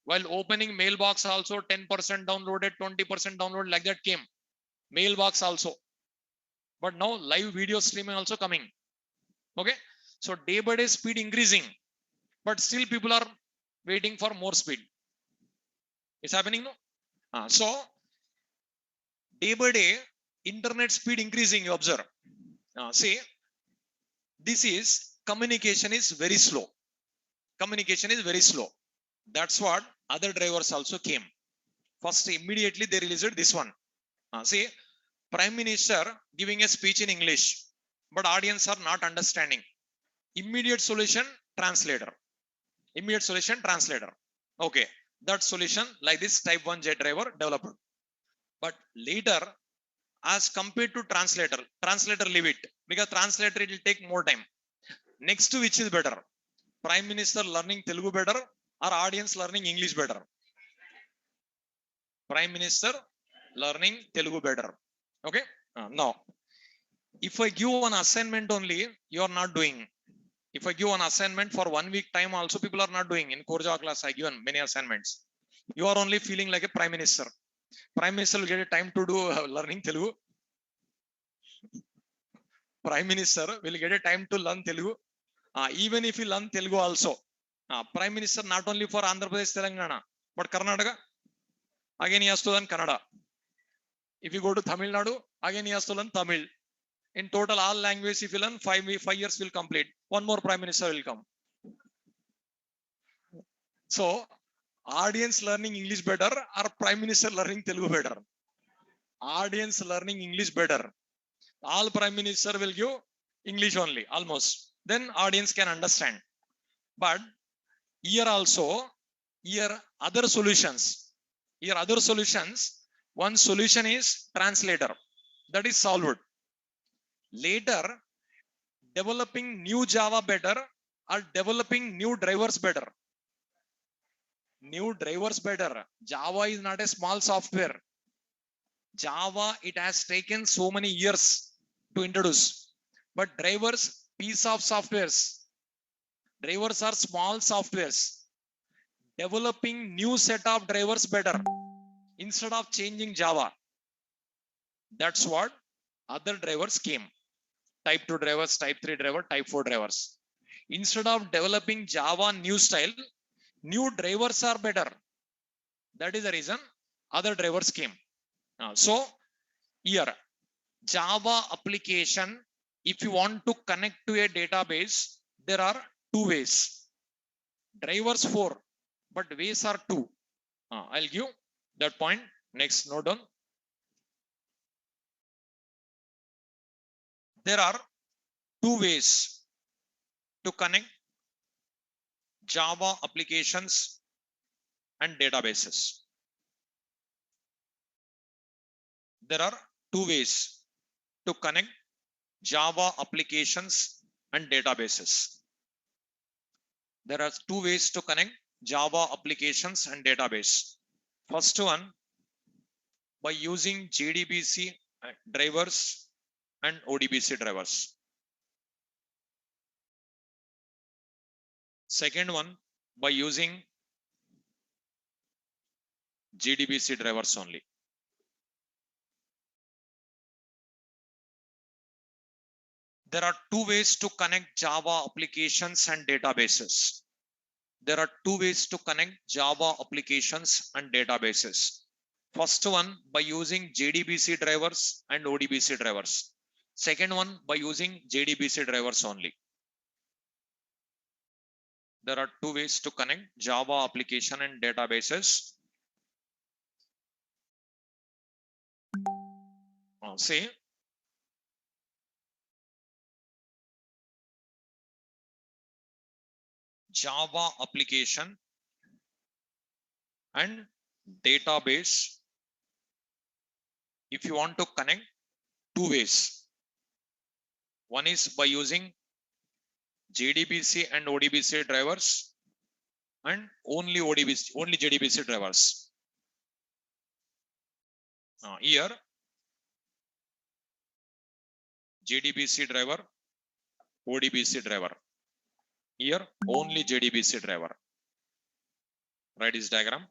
while opening mailbox also 10% downloaded, 20% download, like that came. Mailbox also. But now live video streaming also coming. Okay, so day by day speed increasing, but still people are waiting for more speed. It's happening, no? So day by day internet speed increasing, you observe. See, this is communication is very slow. That's what other drivers also came. First immediately they released this one. See, prime minister giving a speech in English, but audience are not understanding. Immediate solution translator. Okay, that solution like this type 1 J driver developed. But later, as compared to translator leave it, because translator it will take more time. Next, which is better? Prime minister learning Telugu better or audience learning English better? Prime minister learning Telugu better. Okay, now if I give one assignment only, you are not doing. If I give one assignment for 1 week time also, people are not doing. In core Java class I given many assignments. You are only feeling like a prime minister. Prime minister will get a time to do learning Telugu. Prime minister will get a time to learn Telugu. Even if you learn Telugu also, prime minister not only for Andhra Pradesh, Telangana, but Karnataka, again he has to learn Kannada. If you go to Tamil Nadu, again he has to learn Tamil. In total, all languages, if you learn 5 years will complete. One more prime minister will come. So, audience learning English better or prime minister learning Telugu better? Audience learning English better. All prime minister will give English only, almost. Then audience can understand. But here also, other solutions. One solution is translator. That is solved. Later, developing new Java better or developing new drivers better? New drivers better. Java is not a small software. Java, it has taken so many years to introduce. But drivers, piece of softwares. Drivers are small softwares. Developing new set of drivers better instead of changing Java. That's what Other drivers came. Type 2 drivers, type 3 driver, type 4 drivers. Instead of developing Java new style, new drivers are better. That is the reason other drivers came. So here, Java application, if you want to connect to a database, there are two ways. Drivers 4, but ways are 2. I'll give that point. Next, note down. There are two ways to connect Java applications and databases. There are two ways to connect Java applications and databases. There are two ways to connect Java applications and database. First one, by using Jdbc drivers and ODBC drivers. Second one, by using Jdbc drivers only. There are two ways to connect Java applications and databases. There are two ways to connect Java applications and databases. First one, by using Jdbc drivers and ODBC drivers. Second one, by using Jdbc drivers only. There are two ways to connect Java application and databases. Say Java application and database. If you want to connect, two ways. One is by using Jdbc and ODBC drivers and only Jdbc drivers. Here Jdbc driver, ODBC driver. Here only Jdbc driver. Write this diagram.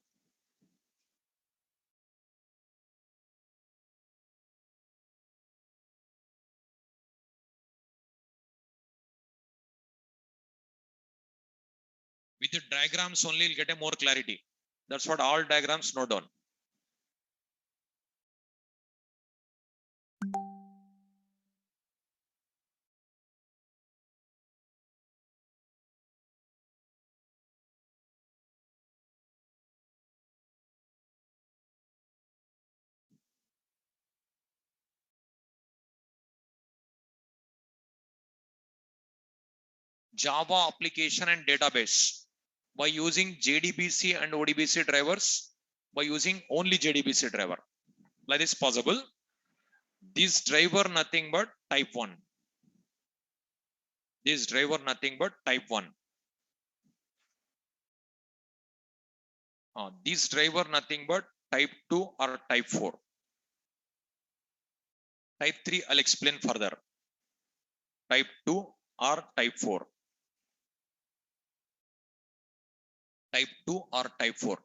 With the diagrams only, you'll get a more clarity. That's what all diagrams note down. Java application and database by using Jdbc and ODBC drivers, by using only Jdbc driver. Like this possible. This driver nothing but type 1. This driver nothing but type 1. This driver nothing but type 2 or type 4. Type 3 I'll explain further. Type 2 or type 4. Type 2 or type 4.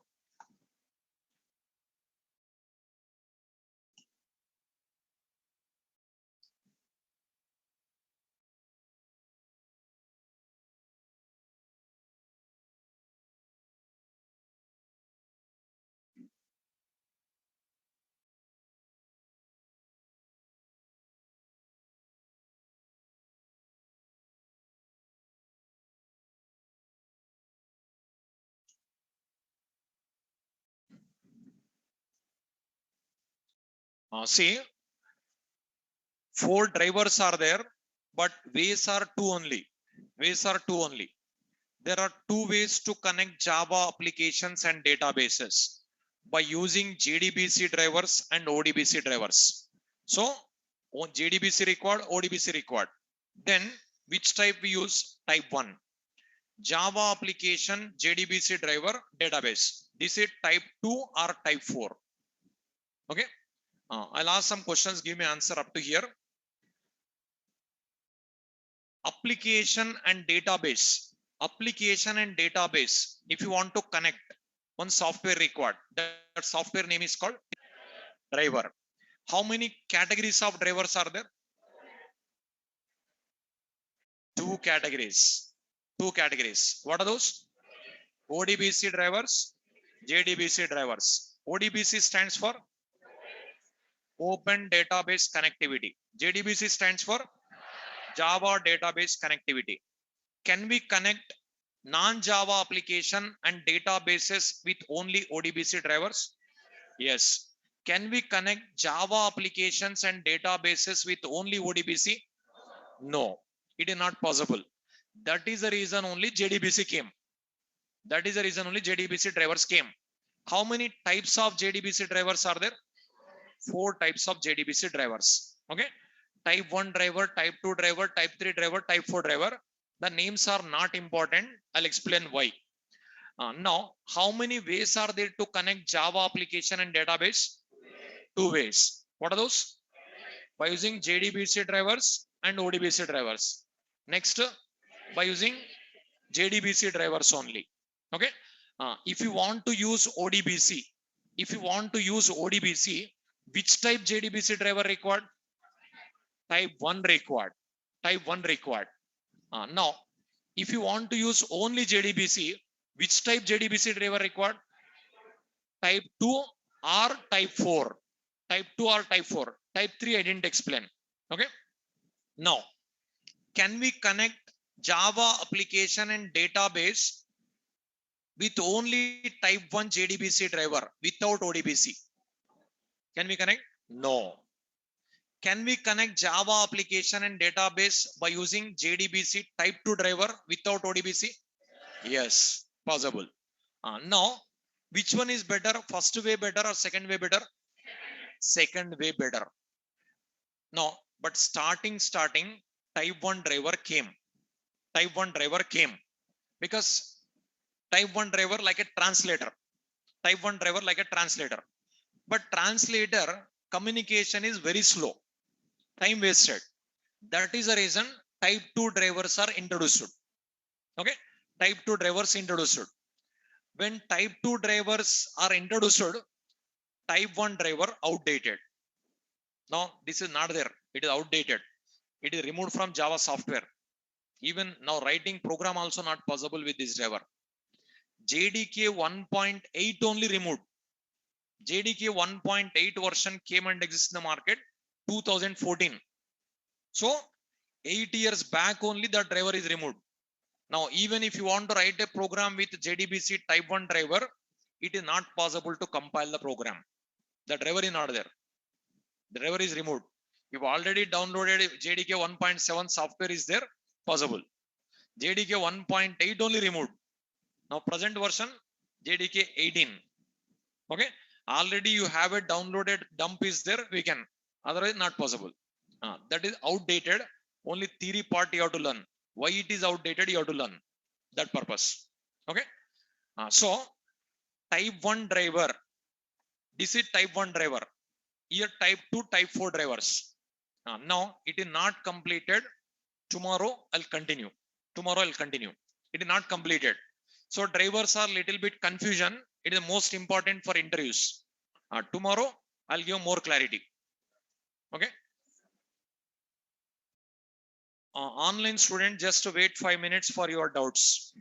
See, 4 drivers are there, but ways are 2 only. Ways are 2 only. There are 2 ways to connect Java applications and databases by using Jdbc drivers and ODBC drivers. So, Jdbc required, ODBC required. Then, which type we use? Type 1. Java application, Jdbc driver, database. This is type 2 or type 4. Okay. I'll ask some questions. Give me answer up to here. Application and database. Application and database. If you want to connect, one software required. That software name is called driver. How many categories of drivers are there? Two categories. Two categories. What are those? ODBC drivers, JDBC drivers. ODBC stands for Open Database Connectivity. JDBC stands for Java Database Connectivity. Can we connect non-Java application and databases with only ODBC drivers? Yes. Can we connect Java applications and databases with only ODBC? No, it is not possible. That is the reason only JDBC came. That is the reason only JDBC drivers came. How many types of JDBC drivers are there? 4 types of JDBC drivers. Okay. Type 1 driver, type 2 driver, type 3 driver, type 4 driver. The names are not important. I'll explain why. Now, how many ways are there to connect Java application and database? 2 ways. What are those? By using JDBC drivers and ODBC drivers. Next, by using JDBC drivers only. Okay. If you want to use ODBC, which type JDBC driver required? Type 1 required. Type 1 required. Now, if you want to use only JDBC, which type JDBC driver required? Type 2 or type 4. Type 2 or type 4. Type 3 I didn't explain. Okay. Now, can we connect Java application and database with only type 1 JDBC driver without ODBC? Can we connect? No. Can we connect Java application and database by using JDBC type 2 driver without ODBC? Yes, possible. Now, which one is better? First way better or second way better? Second way better. No, but starting, type 1 driver came. Type 1 driver came because type 1 driver like a translator. Type 1 driver like a translator. But translator communication is very slow. Time wasted. That is the reason type 2 drivers are introduced. Okay. Type 2 drivers introduced. When type 2 drivers are introduced, type 1 driver outdated. Now, this is not there. It is outdated. It is removed from Java software. Even now, writing program also not possible with this driver. JDK 1.8 only removed. JDK 1.8 version came and exists in the market 2014. So 8 years back only the driver is removed. Now, even if you want to write a program with JDBC type 1 driver, it is not possible to compile the program. The driver is not there. The driver is removed. You've already downloaded JDK 1.7 software is there, possible. JDK 1.8 only removed. Now present version JDK 18. Okay. Already you have a downloaded dump is there, we can. Otherwise not possible. That is outdated. Only theory part you have to learn. Why it is outdated you have to learn. That purpose. Okay. So type 1 driver. This is type 1 driver. Here type 2, type 4 drivers. Now it is not completed. Tomorrow I'll continue. It is not completed. So drivers are little bit confusion. It is most important for interviews. Tomorrow I'll give more clarity. Okay. Online student, just wait 5 minutes for your doubts.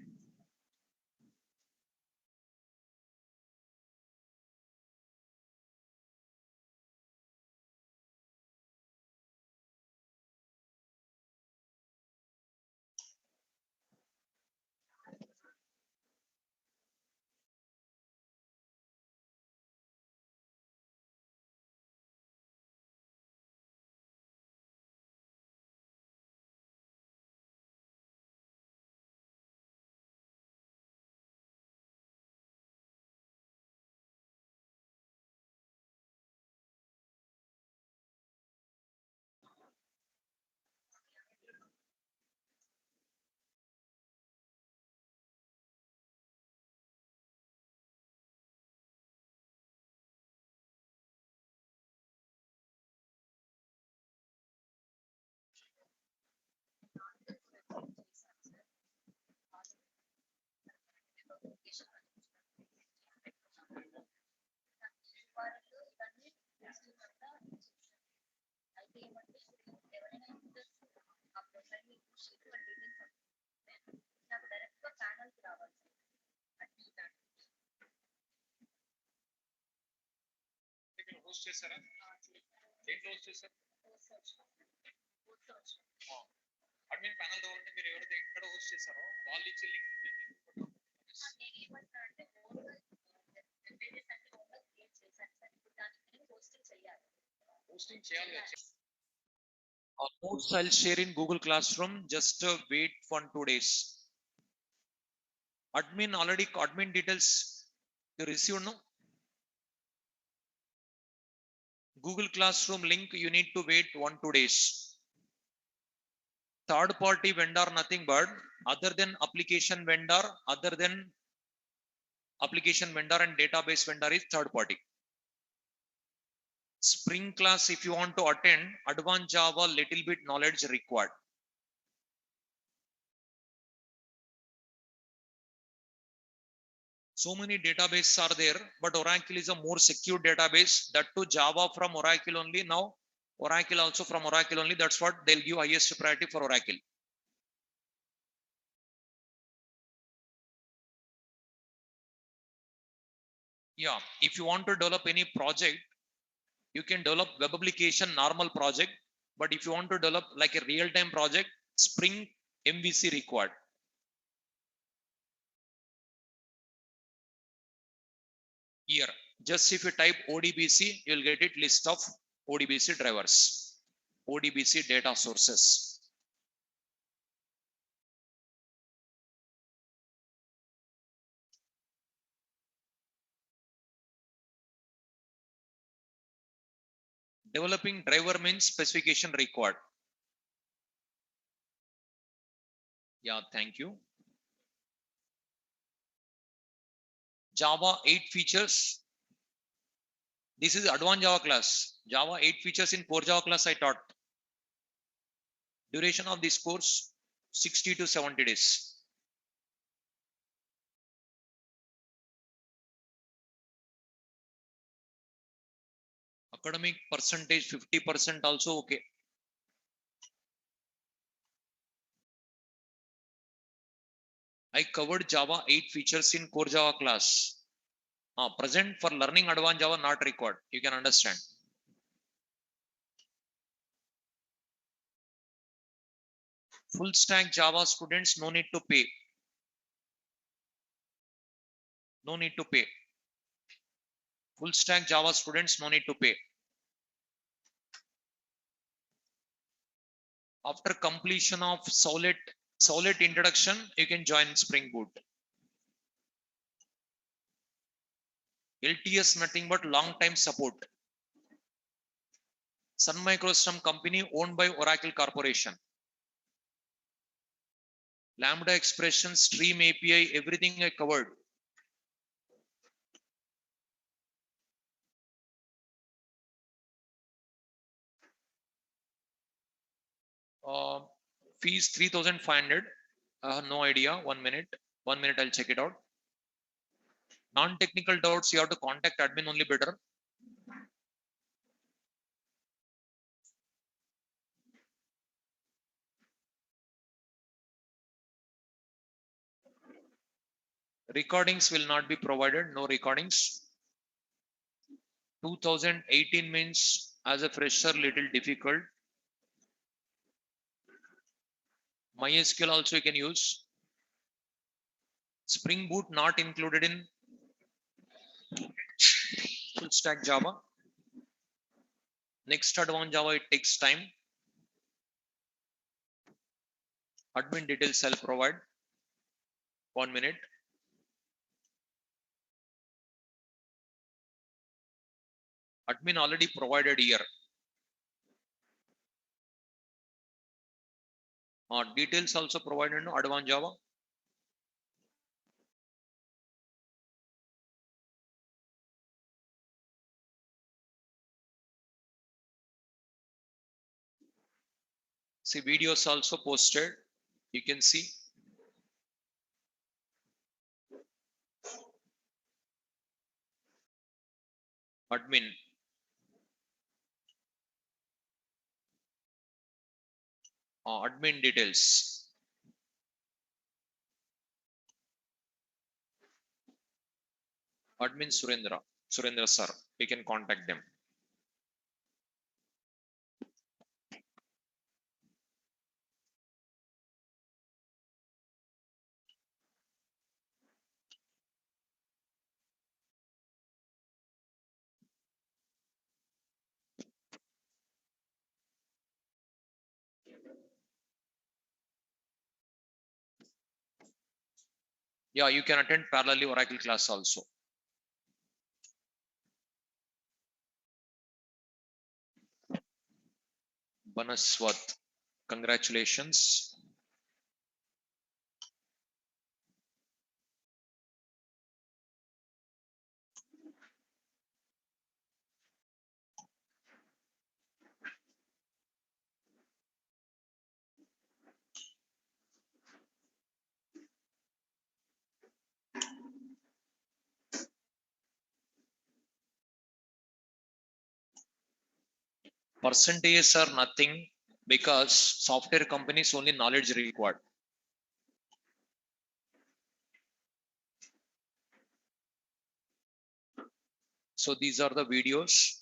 Host చేశారా దేంట్లో host చేశారు admin panel లో ఉంటే మీరు ఎవరైతే ఎక్కడ host చేశారో వాళ్ళు ఇచ్చే లింక్ హోస్టింగ్ చేయాలి notes I'll share in Google Classroom. Just wait for 2 days. Admin details you received, no? Google Classroom link you need to wait 1-2 days. Third party vendor nothing but other than application vendor and database vendor is third party. Spring class if you want to attend, advanced Java little bit knowledge required. So many databases are there, but Oracle is a more secure database. That to Java from Oracle only. Now Oracle also from Oracle only. That's what they'll give highest priority for Oracle. Yeah, if you want to develop any project, you can develop web application normal project. But if you want to develop like a real-time project, Spring MVC required. Here, just if you type ODBC, you'll get it list of ODBC drivers, ODBC data sources. Developing driver means specification required. Yeah, thank you. Java 8 features. This is advanced Java class. Java 8 features in core Java class I taught. Duration of this course 60 to 70 days. Academic percentage 50% also okay. I covered Java 8 features in core Java class. Present for learning advanced Java not required. You can understand. Full stack Java students no need to pay. No need to pay. Full stack Java students no need to pay. After completion of Solid introduction, you can join Spring Boot. LTS nothing but long time support. Sun Microsystem company owned by Oracle Corporation. Lambda expression, stream API, everything I covered. Fees 3,500. No idea. 1 minute. 1 minute, I'll check it out. Non-technical doubts, you have to contact admin only better. Recordings will not be provided. No recordings. 2018 means as a fresher little difficult. MySQL also you can use. Spring Boot not included in full stack Java. Next advanced Java, it takes time. Admin details I'll provide. 1 minute. Admin already provided here. Details also provided in advanced Java. See, videos also posted. You can see. Admin. Admin details. Admin Surendra sir. We can contact them. Yeah, you can attend parallelly Oracle class also. Banaswat, congratulations. Percentages are nothing because software companies only knowledge required. So these are the videos.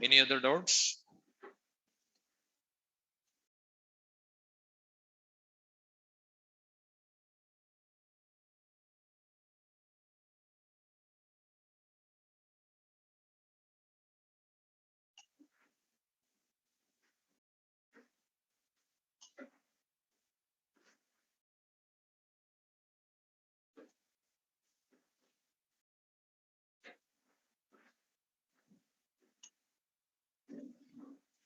Any other doubts?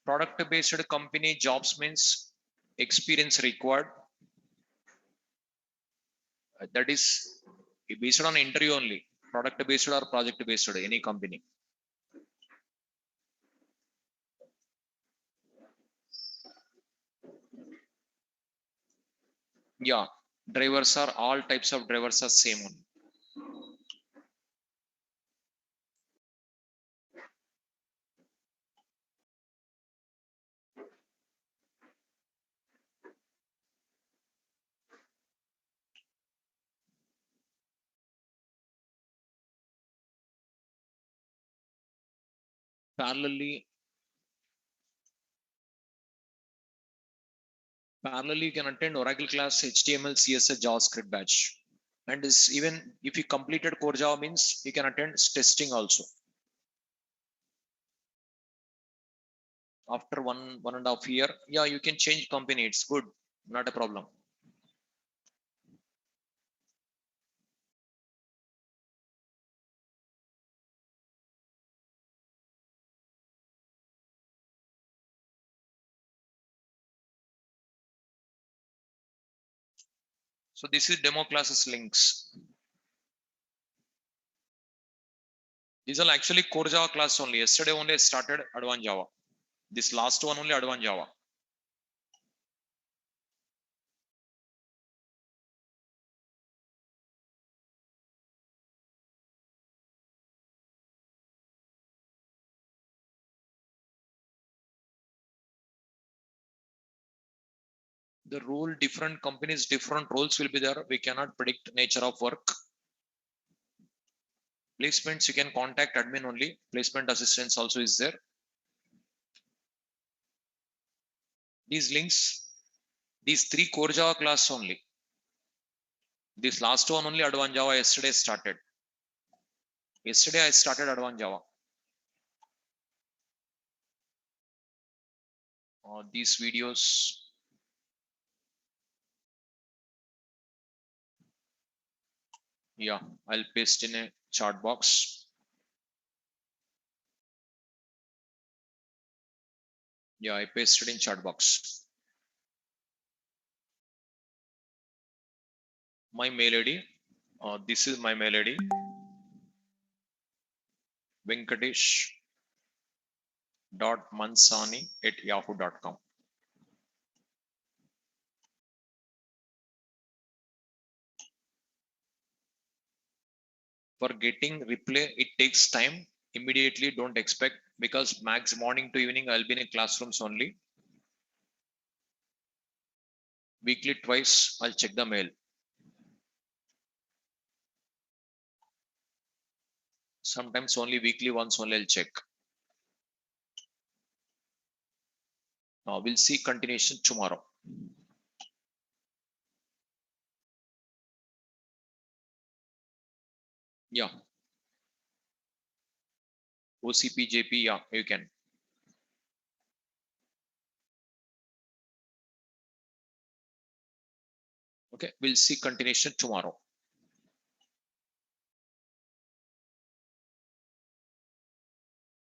Product based company jobs means experience required. That is based on interview only. Product based or project based, any company. Yeah, drivers are all types of drivers are same only. Parallelly you can attend Oracle class, HTML, CSS, JavaScript batch. And is even if you completed core Java means you can attend testing also. After 1.5 year, yeah, you can change company. It's good, not a problem. So this is demo classes links. These are actually core Java class only. Yesterday only I started advanced Java. This last one only advanced Java. The role, different companies, different roles will be there. We cannot predict nature of work. Placements, you can contact admin only. Placement assistance also is there. These links, these 3 core Java class only. This last one only advanced Java yesterday started. Yesterday I started advanced Java. These videos. Yeah, I'll paste in a chat box. Yeah, I pasted in chat box. My mail ID. This is my mail ID. Venkatesh.mansani@yahoo.com. For getting replay, it takes time. Immediately don't expect, because max morning to evening I'll be in classrooms only. Weekly twice I'll check the mail. Sometimes only weekly once only I'll check. We'll see continuation tomorrow. Yeah. OCPJP, yeah, you can. Okay, we'll see continuation tomorrow.